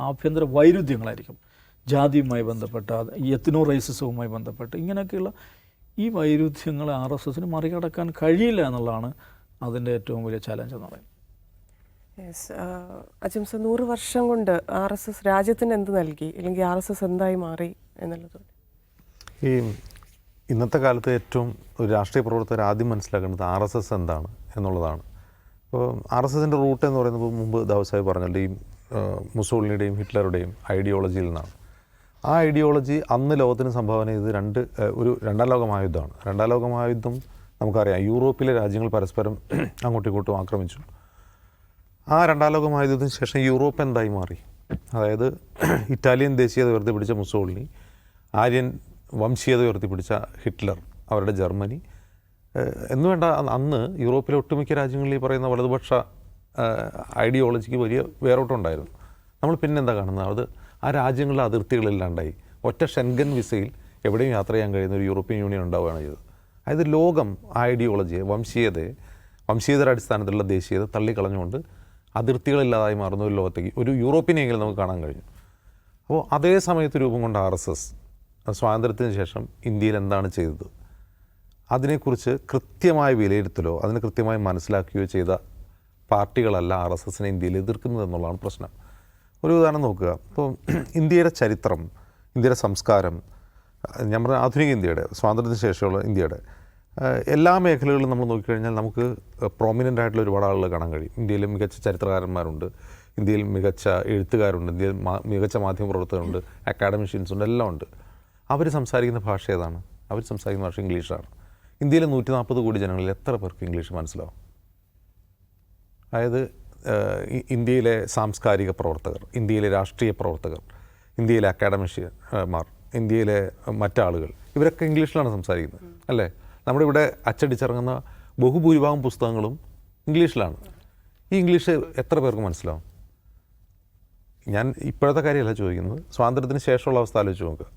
ആഭ്യന്തര വൈരുദ്ധ്യങ്ങളായിരിക്കും. ജാതിയുമായി ബന്ധപ്പെട്ട, ഈ എത്നോ റേസിസവുമായി ബന്ധപ്പെട്ട് ഇങ്ങനെയൊക്കെയുള്ള ഈ വൈരുദ്ധ്യങ്ങളെ RSSന് മറികടക്കാൻ കഴിയില്ല എന്നുള്ളതാണ് അതിൻ്റെ ഏറ്റവും വലിയ ചലഞ്ച് എന്ന് പറയുന്നത്. യെസ്, അജിംസ 100 വർഷം കൊണ്ട് RSS രാജ്യത്തിന് എന്ത് നൽകി, അല്ലെങ്കിൽ RSS എന്തായി മാറി എന്നുള്ളത്? ഈ ഇന്നത്തെ കാലത്ത് ഏറ്റവും ഒരു രാഷ്ട്രീയ പ്രവർത്തകർ ആദ്യം മനസ്സിലാക്കേണ്ടത് RSS എന്താണ് എന്നുള്ളതാണ്. ഇപ്പോൾ RSSൻ്റെ റൂട്ട് എന്ന് പറയുന്നത് മുമ്പ് ദാവൂദ് പറഞ്ഞല്ലോ, ഈ മുസോളിനിയുടെയും ഹിറ്റ്ലറുടെയും ഐഡിയോളജിയിൽ നിന്നാണ്. ആ ഐഡിയോളജി അന്ന് ലോകത്തിന് സംഭാവന ചെയ്ത് രണ്ടാം ലോക മഹായുദ്ധമാണ്. രണ്ടാം ലോക മഹായുദ്ധം നമുക്കറിയാം, യൂറോപ്പിലെ രാജ്യങ്ങൾ പരസ്പരം അങ്ങോട്ടും ഇങ്ങോട്ടും ആക്രമിച്ചു. ആ രണ്ടാം ലോക മഹായുദ്ധത്തിന് ശേഷം യൂറോപ്പ് എന്തായി മാറി? അതായത് ഇറ്റാലിയൻ ദേശീയത ഉയർത്തിപ്പിടിച്ച മുസോളിനി, ആര്യൻ വംശീയത ഉയർത്തിപ്പിടിച്ച ഹിറ്റ്ലർ, അവരുടെ ജർമ്മനി എന്ന് വേണ്ട, അന്ന് യൂറോപ്പിലെ ഒട്ടുമിക്ക രാജ്യങ്ങളിൽ ഈ പറയുന്ന വലതുപക്ഷ ഐഡിയോളജിക്ക് വലിയ വേറോട്ടമുണ്ടായിരുന്നു. നമ്മൾ പിന്നെന്താ കാണുന്നത്? അത് ആ രാജ്യങ്ങളിലെ അതിർത്തികളില്ലാണ്ടായി. ഒറ്റ ഷെൻഗൻ വിസയിൽ എവിടെയും യാത്ര ചെയ്യാൻ കഴിയുന്ന ഒരു യൂറോപ്യൻ യൂണിയൻ ഉണ്ടാവുകയാണ് ചെയ്തത്. അതായത് ലോകം ആ ഐഡിയോളജിയെ, വംശീയതയുടെ അടിസ്ഥാനത്തിലുള്ള ദേശീയത തള്ളിക്കളഞ്ഞുകൊണ്ട് അതിർത്തികളില്ലാതായി മാറുന്ന ഒരു ലോകത്തേക്ക് ഒരു യൂറോപ്പിനെങ്കിലും നമുക്ക് കാണാൻ കഴിഞ്ഞു. അപ്പോൾ അതേ സമയത്ത് രൂപം കൊണ്ട RSS സ്വാതന്ത്ര്യത്തിന് ശേഷം ഇന്ത്യയിൽ എന്താണ് ചെയ്തത്, അതിനെക്കുറിച്ച് കൃത്യമായ വിലയിരുത്തലോ അതിനെ കൃത്യമായി മനസ്സിലാക്കുകയോ ചെയ്ത പാർട്ടികളല്ല RSSനെ ഇന്ത്യയിൽ എതിർക്കുന്നത് എന്നുള്ളതാണ് പ്രശ്നം. ഒരു ഉദാഹരണം നോക്കുക. ഇപ്പോൾ ഇന്ത്യയുടെ ചരിത്രം, ഇന്ത്യയുടെ സംസ്കാരം, ഞാൻ പറഞ്ഞ ആധുനിക ഇന്ത്യയുടെ, സ്വാതന്ത്ര്യത്തിന് ശേഷമുള്ള ഇന്ത്യയുടെ എല്ലാ മേഖലകളിലും നമ്മൾ നോക്കിക്കഴിഞ്ഞാൽ നമുക്ക് പ്രോമിനൻ്റ് ആയിട്ടുള്ള ഒരുപാട് ആളുകൾ കാണാൻ കഴിയും. ഇന്ത്യയിൽ മികച്ച ചരിത്രകാരന്മാരുണ്ട്, ഇന്ത്യയിൽ മികച്ച എഴുത്തുകാരുണ്ട്, ഇന്ത്യയിൽ മികച്ച മാധ്യമപ്രവർത്തകരുണ്ട്, അക്കാഡമിഷ്യൻസ് ഉണ്ട്, എല്ലാം ഉണ്ട്. അവർ സംസാരിക്കുന്ന ഭാഷ ഏതാണ്? അവർ സംസാരിക്കുന്ന ഭാഷ ഇംഗ്ലീഷാണ്. ഇന്ത്യയിലെ 140 കോടി ജനങ്ങളിൽ എത്ര പേർക്ക് ഇംഗ്ലീഷ് മനസ്സിലാവും? അതായത് ഇന്ത്യയിലെ സാംസ്കാരിക പ്രവർത്തകർ, ഇന്ത്യയിലെ രാഷ്ട്രീയ പ്രവർത്തകർ, ഇന്ത്യയിലെ അക്കാഡമിഷ്യന്മാർ, ഇന്ത്യയിലെ മറ്റാളുകൾ, ഇവരൊക്കെ ഇംഗ്ലീഷിലാണ് സംസാരിക്കുന്നത്, അല്ലേ? നമ്മുടെ ഇവിടെ അച്ചടിച്ചിറങ്ങുന്ന ബഹുഭൂരിഭാഗം പുസ്തകങ്ങളും ഇംഗ്ലീഷിലാണ്. ഈ ഇംഗ്ലീഷ് എത്ര പേർക്ക് മനസ്സിലാവും? ഞാൻ ഇപ്പോഴത്തെ കാര്യമല്ല ചോദിക്കുന്നത്, സ്വാതന്ത്ര്യത്തിന് ശേഷമുള്ള അവസ്ഥ ആലോചിച്ച് നോക്കുക.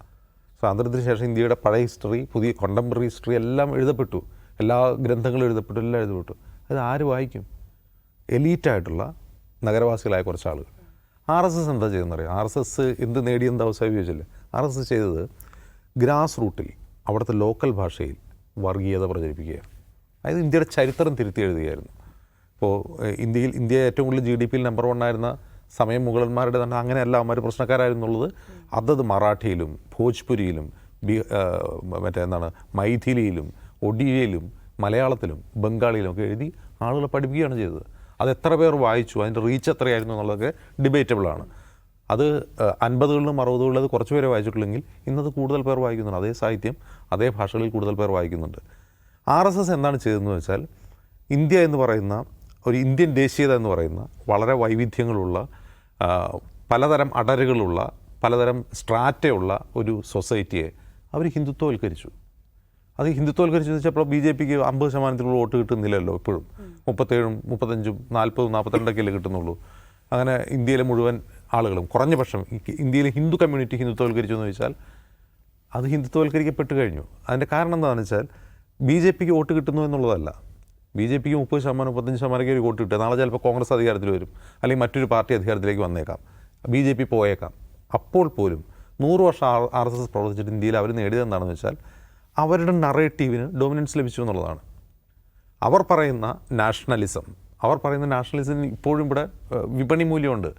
സ്വാതന്ത്ര്യത്തിന് ശേഷം ഇന്ത്യയുടെ പഴയ ഹിസ്റ്ററി, പുതിയ കോണ്ടംപററി ഹിസ്റ്ററി എല്ലാം എഴുതപ്പെട്ടു, എല്ലാ ഗ്രന്ഥങ്ങളും എഴുതപ്പെട്ടു, എല്ലാം എഴുതപ്പെട്ടു. അത് ആര് വായിക്കും? എലീറ്റായിട്ടുള്ള നഗരവാസികളായ കുറച്ച് ആളുകൾ. RSS എന്താ ചെയ്തെന്നറിയാം? RSS എന്ത് നേടിയെന്ന് ദാവൂദ് ചോദിച്ചില്ലേ? RSS ചെയ്തത് ഗ്രാസ് റൂട്ടിൽ, അവിടുത്തെ ലോക്കൽ ഭാഷയിൽ വർഗീയത പ്രചരിപ്പിക്കുകയാണ്. അതായത് ഇന്ത്യയുടെ ചരിത്രം തിരുത്തി എഴുതുകയായിരുന്നു. ഇപ്പോൾ ഇന്ത്യ ഏറ്റവും കൂടുതൽ GDP നമ്പർ 1 ആയിരുന്ന സമയം മുഗളന്മാരുടെ തന്നെ അങ്ങനെയല്ല, അവന്മാർ പ്രശ്നക്കാരായിരുന്നുള്ളത്. അതത് മറാഠിയിലും ഭോജ്പുരിയിലും മൈഥിലിയിലും ഒഡിയയിലും മലയാളത്തിലും ബംഗാളിയിലും ഒക്കെ എഴുതി ആളുകളെ പഠിപ്പിക്കുകയാണ് ചെയ്തത്. അത് എത്ര പേർ വായിച്ചു, അതിൻ്റെ റീച്ച് എത്രയായിരുന്നു എന്നുള്ളതൊക്കെ ഡിബേറ്റബിളാണ്. അത് 50കളിലും 60കളിലും അത് കുറച്ച് പേരെ വായിച്ചിട്ടുള്ളെങ്കിൽ ഇന്നത് കൂടുതൽ പേർ വായിക്കുന്നുണ്ട്. അതേ സാഹിത്യം അതേ ഭാഷകളിൽ കൂടുതൽ പേർ വായിക്കുന്നുണ്ട്. RSS എന്താണ് ചെയ്തതെന്ന് വെച്ചാൽ, ഇന്ത്യ എന്ന് പറയുന്ന ഒരു ഇന്ത്യൻ ദേശീയത എന്ന് പറയുന്ന വളരെ വൈവിധ്യങ്ങളുള്ള, പലതരം അടരുകളുള്ള, പലതരം സ്ട്രാറ്റയുള്ള ഒരു സൊസൈറ്റിയെ അവർ ഹിന്ദുത്വവൽക്കരിച്ചു. അത് ഹിന്ദുത്വവൽക്കരിച്ചു വെച്ചപ്പോൾ BJPക്ക് 50% വോട്ട് കിട്ടുന്നില്ലല്ലോ. ഇപ്പോഴും 37, 35, 40, 42 കിട്ടുന്നുള്ളൂ. അങ്ങനെ ഇന്ത്യയിലെ മുഴുവൻ ആളുകളും, കുറഞ്ഞ പക്ഷം ഇന്ത്യയിലെ ഹിന്ദു കമ്മ്യൂണിറ്റി ഹിന്ദുത്വവൽക്കരിച്ചു എന്ന് വെച്ചാൽ അത് ഹിന്ദുത്വവൽക്കരിക്കപ്പെട്ട് കഴിഞ്ഞു. അതിൻ്റെ കാരണം എന്താണെന്ന് വെച്ചാൽ BJPക്ക് വോട്ട് കിട്ടുന്നു എന്നുള്ളതല്ല. BJPക്ക് 30%, 35% ഒരു വോട്ട് കിട്ടുക. നാളെ ചിലപ്പോൾ കോൺഗ്രസ് അധികാരത്തിൽ വരും, അല്ലെങ്കിൽ മറ്റൊരു പാർട്ടി അധികാരത്തിലേക്ക് വന്നേക്കാം, BJP പോയേക്കാം. അപ്പോൾ പോലും 100 വർഷം RSS പ്രവർത്തിച്ചിട്ട് ഇന്ത്യയിൽ അവർ നേടിയത് എന്താണെന്ന് വെച്ചാൽ അവരുടെ നറേറ്റീവിന് ഡൊമിനൻസ് ലഭിച്ചു എന്നുള്ളതാണ്. അവർ പറയുന്ന നാഷണലിസം ഇപ്പോഴും ഇവിടെ വിപണി മൂല്യമുണ്ട്.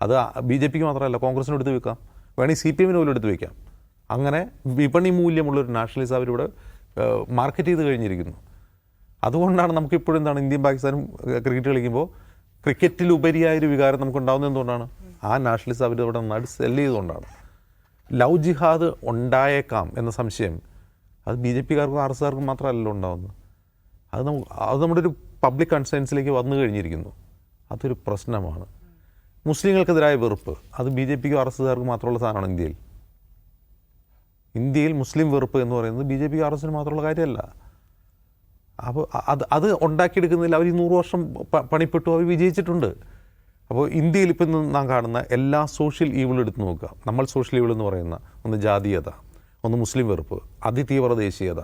അത് BJPക്ക് മാത്രമല്ല, കോൺഗ്രസിന് എടുത്ത് വെക്കാം, വേണമെങ്കിൽ CPM പോലും എടുത്ത് വയ്ക്കാം. അങ്ങനെ വിപണി മൂല്യമുള്ളൊരു നാഷണലിസം അവരിവിടെ മാർക്കറ്റ് ചെയ്ത് കഴിഞ്ഞിരിക്കുന്നു. അതുകൊണ്ടാണ് നമുക്കിപ്പോഴും ഇന്ത്യയും പാകിസ്ഥാനും ക്രിക്കറ്റ് കളിക്കുമ്പോൾ ക്രിക്കറ്റിലുപരിയായൊരു വികാരം നമുക്കുണ്ടാകുന്നത് എന്തുകൊണ്ടാണ്? ആ നാഷണലിസം അവർ ഇവിടെ നന്നായിട്ട് സെല്ല് ചെയ്തുകൊണ്ടാണ്. ലവ് ജിഹാദ് ഉണ്ടായേക്കാം എന്ന സംശയം അത് BJPക്കാർക്കും RSSകാർക്കും മാത്രമല്ലല്ലോ ഉണ്ടാകുന്നത്. അത് നമ്മുടെ ഒരു പബ്ലിക് കൺസേൺസിലേക്ക് വന്നു കഴിഞ്ഞിരിക്കുന്നു. അതൊരു പ്രശ്നമാണ്. മുസ്ലിങ്ങൾക്കെതിരായ വെറുപ്പ് അത് BJPക്കും RSSകാർക്കും മാത്രമുള്ള സാധനമാണ്. ഇന്ത്യയിൽ മുസ്ലിം വെറുപ്പ് എന്ന് പറയുന്നത് BJPക്കും RSSനും മാത്രമുള്ള കാര്യമല്ല. അപ്പോൾ അത് ഉണ്ടാക്കിയെടുക്കുന്നതിൽ അവർ 100 വർഷം പണിപ്പെട്ടു, അവർ വിജയിച്ചിട്ടുണ്ട്. അപ്പോൾ ഇന്ത്യയിൽ ഇപ്പം നാം കാണുന്ന എല്ലാ സോഷ്യൽ ഈവിളും എടുത്ത് നോക്കുക. നമ്മൾ സോഷ്യൽ ഈവിൾ എന്ന് പറയുന്ന ഒന്ന് ജാതീയത, ഒന്ന് മുസ്ലിം വെറുപ്പ്, അതിതീവ്ര ദേശീയത,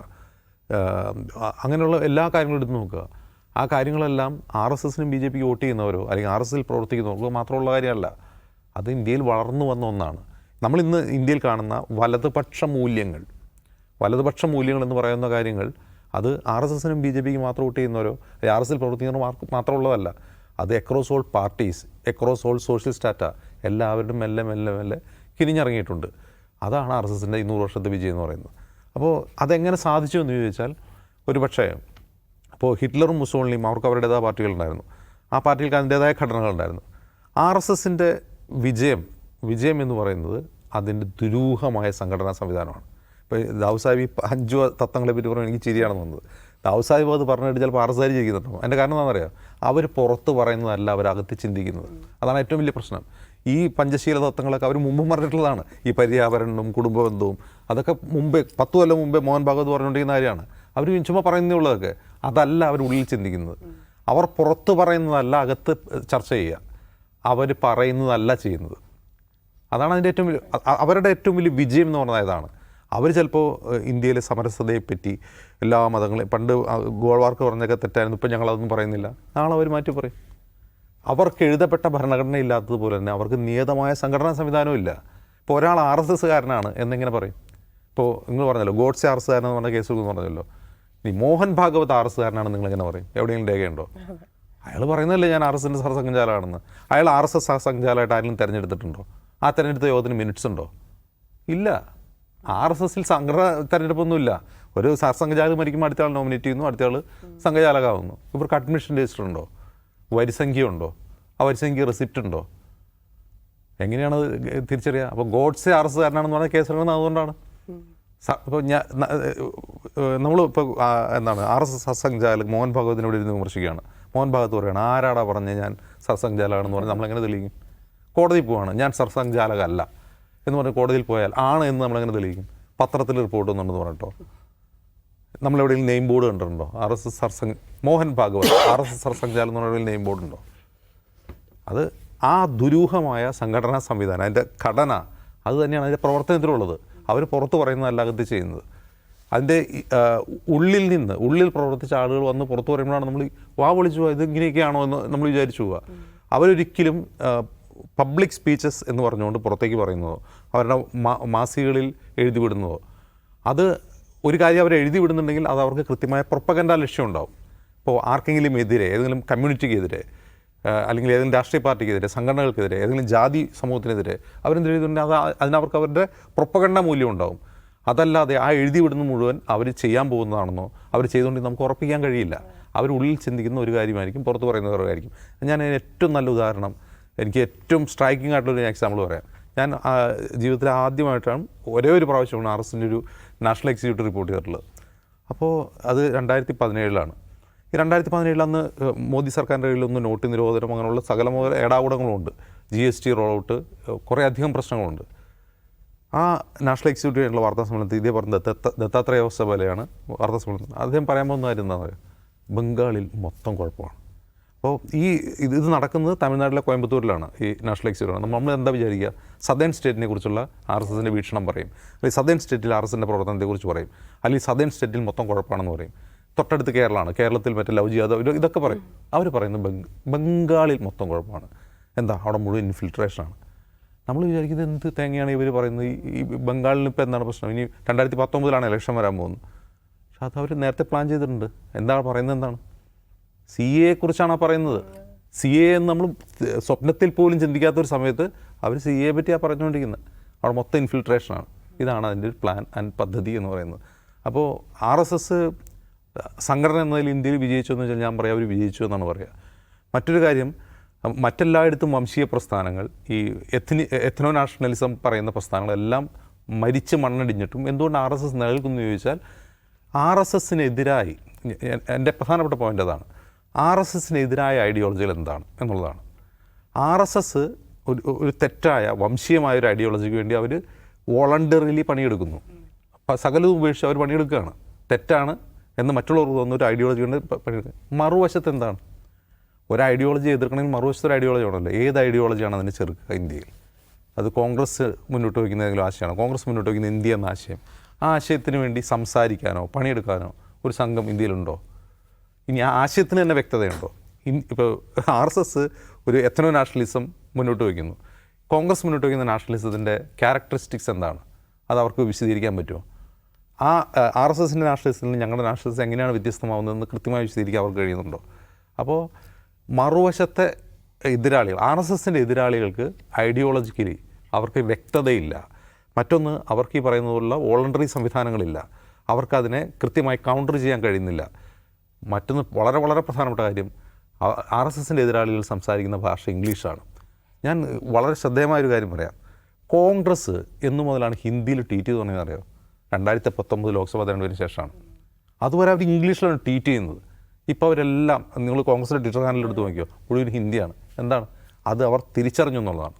അങ്ങനെയുള്ള എല്ലാ കാര്യങ്ങളും എടുത്ത് നോക്കുക. ആ കാര്യങ്ങളെല്ലാം RSSനും BJPക്ക് വോട്ട് ചെയ്യുന്നവരോ അല്ലെങ്കിൽ RSSൽ പ്രവർത്തിക്കുന്നവർക്കോ മാത്രമുള്ള കാര്യമല്ല. അത് ഇന്ത്യയിൽ വളർന്നു വന്ന ഒന്നാണ്. നമ്മളിന്ന് ഇന്ത്യയിൽ കാണുന്ന വലതുപക്ഷ മൂല്യങ്ങൾ എന്ന് പറയുന്ന കാര്യങ്ങൾ അത് RSSനും BJPക്ക് മാത്രം വോട്ട് ചെയ്യുന്നവരോ RSSൽ പ്രവർത്തിക്കുന്നവരോ മാത്രമുള്ളതല്ല. അത് across all parties, across all social strata എല്ലാവരും മെല്ലെ കിനിഞ്ഞിറങ്ങിയിട്ടുണ്ട്. അതാണ് RSSൻ്റെ 200 വർഷത്തെ വിജയം എന്ന് പറയുന്നത്. അപ്പോൾ അതെങ്ങനെ സാധിച്ചു എന്ന് ചോദിച്ചാൽ ഒരു പക്ഷേ അപ്പോൾ ഹിറ്റ്ലറും മുസോളിനിയും അവർക്ക് അവരുടേതായ പാർട്ടികളുണ്ടായിരുന്നു. ആ പാർട്ടികൾക്ക് അതിൻ്റേതായ ഘടനകളുണ്ടായിരുന്നു. RSSൻ്റെ വിജയം എന്ന് പറയുന്നത് അതിൻ്റെ ദുരൂഹമായ സംഘടനാ സംവിധാനമാണ്. ഇപ്പോൾ ദാവൂദ് സാഹിബ് ഈ 5 തത്വങ്ങളെ പറ്റി പറഞ്ഞാൽ എനിക്ക് ചിരിയാണ് വന്നത്. ദാവൂദ് സാഹിബ് അത് പറഞ്ഞിട്ട് ചിലപ്പോൾ RSS ചെയ്യുന്നുണ്ടോ? അതിൻ്റെ കാരണം എന്താണെന്നറിയാം, അവർ പുറത്ത് പറയുന്നതല്ല അവരകത്ത് ചിന്തിക്കുന്നത്. അതാണ് ഏറ്റവും വലിയ പ്രശ്നം. ഈ പഞ്ചശീല തത്വങ്ങളൊക്കെ അവർ മുമ്പും പറഞ്ഞിട്ടുള്ളതാണ്. ഈ പര്യാവരണവും കുടുംബബന്ധവും അതൊക്കെ മുമ്പേ 10 കൊല്ലം മുമ്പേ മോഹൻ ഭാഗവത് പറഞ്ഞുകൊണ്ടിരിക്കുന്ന കാര്യമാണ്. അവർ ചുമ്മാ പറയുന്നേ ഉള്ളതൊക്കെ. അതല്ല അവർ ഉള്ളിൽ ചിന്തിക്കുന്നത്. അവർ പുറത്ത് പറയുന്നതല്ല അകത്ത് ചർച്ച ചെയ്യുക, അവർ പറയുന്നതല്ല ചെയ്യുന്നത്. അതാണ് അതിൻ്റെ ഏറ്റവും വലിയ അവരുടെ ഏറ്റവും വലിയ വിജയം എന്ന് പറഞ്ഞാൽ ഇതാണ്. അവർ ചിലപ്പോൾ ഇന്ത്യയിലെ സമരസതയെപ്പറ്റി എല്ലാ മതങ്ങളെയും പണ്ട് ഗോൾവാർക്ക് പറഞ്ഞൊക്കെ തെറ്റായിരുന്നു, ഇപ്പം ഞങ്ങളതൊന്നും പറയുന്നില്ല, നാളെ അവർ മാറ്റി പറയും. അവർക്ക് എഴുതപ്പെട്ട ഭരണഘടന ഇല്ലാത്തതുപോലെ തന്നെ അവർക്ക് നിയതമായ സംഘടനാ സംവിധാനവും ഇല്ല. ഇപ്പോൾ ഒരാൾ RSSകാരനാണ് എന്നിങ്ങനെ പറയും. ഇപ്പോൾ നിങ്ങൾ പറഞ്ഞല്ലോ ഗോഡ്സെ RSSകാരനെന്ന് പറഞ്ഞ കേസ് എന്ന് പറഞ്ഞല്ലോ. ഈ മോഹൻ ഭാഗവത് RSSകാരനാണെന്ന് നിങ്ങളെങ്ങനെ പറയും? എവിടെയെങ്കിലും രേഖയുണ്ടോ? അയാൾ പറയുന്നതല്ലേ ഞാൻ RSSൻ്റെ സർസംഘചാലകമാണെന്ന്. അയാൾ RSS സർസംഘചാലകമായിട്ട് ആരെങ്കിലും തിരഞ്ഞെടുത്തിട്ടുണ്ടോ? ആ തിരഞ്ഞെടുത്ത യോഗത്തിന് മിനിറ്റ്സ് ഉണ്ടോ? ഇല്ല. RSSൽ സംഘടന തിരഞ്ഞെടുപ്പൊന്നുമില്ല. ഒരു സർസംഘചാലക് മരിക്കുമ്പോൾ അടുത്ത ആൾ നോമിനേറ്റ് ചെയ്യുന്നു, അടുത്ത ആൾ സംഘചാലകമാകുന്നു. ഇവർക്ക് അഡ്മിഷൻ രജിസ്റ്റർ ഉണ്ടോ? വരിസംഖ്യ ഉണ്ടോ? ആ വരിസംഖ്യ റെസിപ്റ്റ് ഉണ്ടോ? എങ്ങനെയാണ് തിരിച്ചറിയുക? അപ്പോൾ ഗോഡ്സെ RSSകാരനാണെന്ന് പറഞ്ഞാൽ കേസെടുക്കുന്നത് അതുകൊണ്ടാണ്. ഇപ്പോൾ നമ്മൾ ഇപ്പോൾ എന്താണ് RSS സർസംഘചാലക് മോഹൻ ഭാഗവതിനോട് ഇരുന്ന് വിമർശിക്കുകയാണ്. മോഹൻ ഭാഗവത് പറയുകയാണ് ആരാടാ പറഞ്ഞ് ഞാൻ സർസംഘചാലകമാണെന്ന് പറഞ്ഞാൽ നമ്മളെങ്ങനെ തെളിയിക്കും? കോടതി പോവാണ് ഞാൻ സർസംഘചാലകല്ല എന്ന് പറഞ്ഞ് കോടതിയിൽ പോയാൽ ആണ് എന്ന് നമ്മളെങ്ങനെ തെളിയിക്കും? പത്രത്തിൽ റിപ്പോർട്ട് വന്നിട്ടുണ്ടെന്ന് പറഞ്ഞിട്ടോ? നമ്മളെവിടെയെങ്കിലും നെയിം ബോർഡ് കണ്ടിട്ടുണ്ടോ? മോഹൻ ഭാഗവത് RSS സർസംഘചാലക് എന്ന് പറഞ്ഞ നെയിം ബോർഡ് ഉണ്ടോ? അത് ആ ദുരൂഹമായ സംഘടനാ സംവിധാനം, അതിൻ്റെ ഘടന അത് തന്നെയാണ് അതിൻ്റെ പ്രവർത്തനത്തിലുള്ളത്. അവർ പുറത്ത് പറയുന്നതല്ല അകത്ത് ചെയ്യുന്നത്. അതിൻ്റെ ഉള്ളിൽ പ്രവർത്തിച്ച ആളുകൾ വന്ന് പുറത്ത് പറയുമ്പോഴാണ് നമ്മൾ വാ വിളിച്ചു പോവുക, ഇത് ഇങ്ങനെയൊക്കെയാണോ എന്ന് നമ്മൾ വിചാരിച്ചു പോവുക. അവരൊരിക്കലും പബ്ലിക് സ്പീച്ചസ് എന്ന് പറഞ്ഞുകൊണ്ട് പുറത്തേക്ക് പറയുന്നതോ അവരുടെ മാസികകളിൽ എഴുതി വിടുന്നതോ, അത് ഒരു കാര്യം അവർ എഴുതി വിടുന്നുണ്ടെങ്കിൽ അത് അവർക്ക് കൃത്യമായ പ്രൊപ്പഗൻഡ ലക്ഷ്യം ഉണ്ടാവും. ഇപ്പോൾ ആർക്കെങ്കിലും എതിരെ, ഏതെങ്കിലും കമ്മ്യൂണിറ്റിക്കെതിരെ, അല്ലെങ്കിൽ ഏതെങ്കിലും രാഷ്ട്രീയ പാർട്ടിക്കെതിരെ, സംഘടനകൾക്കെതിരെ, ഏതെങ്കിലും ജാതി സമൂഹത്തിനെതിരെ അവരെന്ത് എഴുതുന്നുണ്ടെങ്കിൽ അതിനവർക്ക് അവരുടെ പ്രൊപ്പഗൻഡ മൂല്യം ഉണ്ടാവും. അതല്ലാതെ ആ എഴുതി വിടുന്ന മുഴുവൻ അവർ ചെയ്യാൻ പോകുന്നതാണെന്നോ അവർ ചെയ്തുകൊണ്ടെങ്കിൽ നമുക്ക് ഉറപ്പിക്കാൻ കഴിയില്ല. അവർ ഉള്ളിൽ ചിന്തിക്കുന്ന ഒരു കാര്യമായിരിക്കും, പുറത്ത് പറയുന്ന ഒരു കാര്യമായിരിക്കും. ഞാൻ ഏറ്റവും നല്ല ഉദാഹരണം, എനിക്ക് ഏറ്റവും സ്ട്രൈക്കിംഗ് ആയിട്ടുള്ളൊരു എക്സാമ്പിൾ പറയാം. ഞാൻ ജീവിതത്തിൽ ആദ്യമായിട്ടാണ് ഒരേ ഒരു പ്രാവശ്യമാണ് RSSൻ്റെ ഒരു നാഷണൽ എക്സിക്യൂട്ടീവ് റിപ്പോർട്ട് ചെയ്തിട്ടുള്ളത്. അപ്പോൾ അത് 2017 ഈ 2017 അന്ന് മോദി സർക്കാരിൻ്റെ കയ്യിലൊന്ന് നോട്ട് നിരോധനം അങ്ങനെയുള്ള സകല ഏടാകൂടങ്ങളുണ്ട്. GST റോൾ ഔട്ട്, കുറേ അധികം പ്രശ്നങ്ങളുണ്ട്. ആ നാഷണൽ എക്സിക്യൂട്ടീവ് ആയിട്ടുള്ള വാർത്താ സമ്മേളനത്തിൽ ഇതേ പറഞ്ഞ ദത്താത്രേയ വത്സവലയാണ് വാർത്താ സമ്മേളനത്തിൽ അദ്ദേഹം പറയാൻ പോകുന്ന കാര്യം എന്താണെന്ന് പറയുക, ബംഗാളിൽ മൊത്തം കുഴപ്പമാണ്. അപ്പോൾ ഇത് നടക്കുന്നത് തമിഴ്നാട്ടിലെ കോയമ്പത്തൂരിലാണ് ഈ നാഷണൽ എക്സിക്യൂട്ടീവ്. നമ്മൾ എന്താ വിചാരിക്കുക, സദേൺ സ്റ്റേറ്റിനെ കുറിച്ചുള്ള RSSൻ്റെ വീക്ഷണം പറയും, അല്ലെങ്കിൽ സദേൺ സ്റ്റേറ്റിൽ RSSൻ്റെ പ്രവർത്തനത്തെക്കുറിച്ച് പറയും, അല്ലെങ്കിൽ സദേൺ സ്റ്റേറ്റിൽ മൊത്തം കുഴപ്പമാണെന്ന് പറയും. തൊട്ടടുത്ത് കേരളമാണ്, കേരളത്തിൽ മറ്റേ ലവ് ജിഹാദ് ഇതൊക്കെ പറയും. അവർ പറയുന്നത് ബംഗാളിൽ മൊത്തം കുഴപ്പമാണ്. എന്താ അവിടെ മുഴുവൻ ഇൻഫിൽട്രേഷനാണ്. നമ്മൾ വിചാരിക്കുന്നത് എന്ത് തേങ്ങയാണ് ഇവർ പറയുന്നത്, ഈ ബംഗാളിൽ ഇപ്പോൾ എന്താണ് പ്രശ്നം? ഇനി 2019 ഇലക്ഷൻ വരാൻ പോകുന്നത്. പക്ഷെ അത് അവർ നേരത്തെ പ്ലാൻ ചെയ്തിട്ടുണ്ട്. എന്താണ് പറയുന്നത്? എന്താണ് CA കുറിച്ചാണ് പറയുന്നത്. CA എന്ന് നമ്മൾ സ്വപ്നത്തിൽ പോലും ചിന്തിക്കാത്തൊരു സമയത്ത് അവർ CA പറ്റിയാണ് പറഞ്ഞുകൊണ്ടിരിക്കുന്നത്. അവിടെ മൊത്തം ഇൻഫിൽട്രേഷനാണ്. ഇതാണ് അതിൻ്റെ ഒരു പ്ലാൻ ആൻഡ് പദ്ധതി എന്ന് പറയുന്നത്. അപ്പോൾ RSS സംഘടന എന്നതിൽ ഇന്ത്യയിൽ വിജയിച്ചു എന്ന് വെച്ചാൽ ഞാൻ പറയാം അവർ വിജയിച്ചു എന്നാണ് പറയുക. മറ്റൊരു കാര്യം, മറ്റെല്ലായിടത്തും വംശീയ പ്രസ്ഥാനങ്ങൾ, ഈ എത്നോ നാഷണലിസം പറയുന്ന പ്രസ്ഥാനങ്ങളെല്ലാം മരിച്ച് മണ്ണടിഞ്ഞിട്ടും എന്തുകൊണ്ട് RSS നിലനിൽക്കുന്നു ചോദിച്ചാൽ RSSനെതിരായി, എൻ്റെ പ്രധാനപ്പെട്ട പോയിൻ്റ് അതാണ്, RSSനെതിരായ ഐഡിയോളജികൾ എന്താണ് എന്നുള്ളതാണ്. RSS ഒരു തെറ്റായ വംശീയമായ ഒരു ഐഡിയോളജിക്ക് വേണ്ടി അവർ വോളണ്ടറിലി പണിയെടുക്കുന്നു. സകലവും ഉപേക്ഷിച്ച് അവർ പണിയെടുക്കുകയാണ്. തെറ്റാണ് എന്ന് മറ്റുള്ളവർക്ക് തോന്നുന്ന ഒരു ഐഡിയോളജി കൊണ്ട് പണിയെടുക്കുക. മറുവശത്ത് എന്താണ്? ഒരു ഐഡിയോളജി എതിർക്കണമെങ്കിൽ മറുവശത്ത് ഒരു ഐഡിയോളജി ആണല്ലോ. ഏത് ഐഡിയോളജിയാണ് അതിനെ ചെറുക്കുക ഇന്ത്യയിൽ? അത് കോൺഗ്രസ് മുന്നോട്ട് വയ്ക്കുന്ന ഏതെങ്കിലും ആശയമാണ്. കോൺഗ്രസ് മുന്നോട്ട് വയ്ക്കുന്ന ഇന്ത്യ എന്ന ആശയം. ആ ആശയത്തിന് വേണ്ടി സംസാരിക്കാനോ പണിയെടുക്കാനോ ഒരു സംഘം ഇന്ത്യയിലുണ്ടോ? ഇനി ആ ആശയത്തിന് തന്നെ വ്യക്തതയുണ്ടോ? ഇപ്പോൾ RSS ഒരു എത്നോ നാഷണലിസം മുന്നോട്ട് വയ്ക്കുന്നു. കോൺഗ്രസ് മുന്നോട്ട് വയ്ക്കുന്ന നാഷണലിസത്തിൻ്റെ ക്യാരക്ടറിസ്റ്റിക്സ് എന്താണ്? അത് അവർക്ക് വിശദീകരിക്കാൻ പറ്റുമോ? ആ RSSൻ്റെ നാഷണലിസത്തിൽ നിന്ന് ഞങ്ങളുടെ നാഷണലിസം എങ്ങനെയാണ് വ്യത്യസ്തമാവുന്നതെന്ന് കൃത്യമായി വിശദീകരിക്കാൻ അവർക്ക് കഴിയുന്നുണ്ടോ? അപ്പോൾ മറുവശത്തെ എതിരാളികൾ, RSSൻ്റെ എതിരാളികൾക്ക് ഐഡിയോളജിക്കലി അവർക്ക് വ്യക്തതയില്ല. മറ്റൊന്ന്, അവർക്ക് ഈ പറയുന്ന പോലുള്ള വോളണ്ടറി സംവിധാനങ്ങളില്ല. അവർക്കതിനെ കൃത്യമായി കൗണ്ടർ ചെയ്യാൻ കഴിയുന്നില്ല. മറ്റൊന്ന് വളരെ വളരെ പ്രധാനപ്പെട്ട കാര്യം, RSSൻ്റെ എതിരാളികൾ സംസാരിക്കുന്ന ഭാഷ ഇംഗ്ലീഷാണ്. ഞാൻ വളരെ ശ്രദ്ധേയമായൊരു കാര്യം പറയാം. കോൺഗ്രസ് എന്നു മുതലാണ് ഹിന്ദിയിൽ ട്വീറ്റ് ചെയ്തതെന്ന് അറിയാം? 2019 ലോക്സഭാ തെരഞ്ഞെടുപ്പിന് ശേഷമാണ്. അതുവരെ അവർ ഇംഗ്ലീഷിലാണ് ട്വീറ്റ് ചെയ്യുന്നത്. ഇപ്പോൾ അവരെല്ലാം, നിങ്ങൾ കോൺഗ്രസിൻ്റെ ട്വിറ്റർ ചാനൽ എടുത്ത് നോക്കിയോ, മുഴുവൻ ഹിന്ദിയാണ്. എന്താണ് അത്? അവർ തിരിച്ചറിഞ്ഞു എന്നുള്ളതാണ്.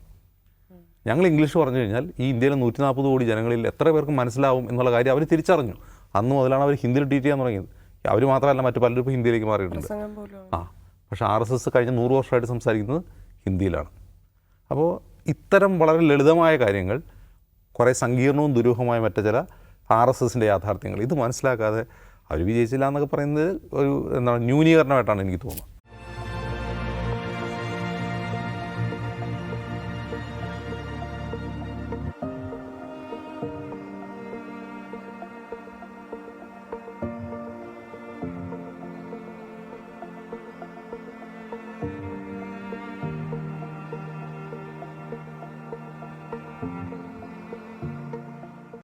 ഞങ്ങൾ ഇംഗ്ലീഷ് പറഞ്ഞു കഴിഞ്ഞാൽ ഈ ഇന്ത്യയിലെ 140 കോടി ജനങ്ങളിൽ എത്ര പേർക്ക് മനസ്സിലാവും എന്നുള്ള കാര്യം അവർ തിരിച്ചറിഞ്ഞു. അന്ന് മുതലാണ് അവർ ഹിന്ദിയിൽ ട്വീറ്റ് ചെയ്യാൻ തുടങ്ങിയത്. അവർ മാത്രമല്ല, മറ്റു പലരും ഇപ്പോൾ ഹിന്ദിയിലേക്ക് മാറിയിട്ടുണ്ട്. പക്ഷേ RSS കഴിഞ്ഞ 100 വർഷമായിട്ട് സംസാരിക്കുന്നത് ഹിന്ദിയിലാണ്. അപ്പോൾ ഇത്തരം വളരെ ലളിതമായ കാര്യങ്ങൾ, കുറേ സങ്കീർണവും ദുരൂഹമായ മറ്റു ചില RSSൻ്റെ യാഥാർത്ഥ്യങ്ങൾ ഇത് മനസ്സിലാക്കാതെ അവർ വിജയിച്ചില്ല എന്നൊക്കെ പറയുന്നത് ഒരു എന്താണ് ന്യൂനീകരണമായിട്ടാണ് എനിക്ക് തോന്നുന്നത്.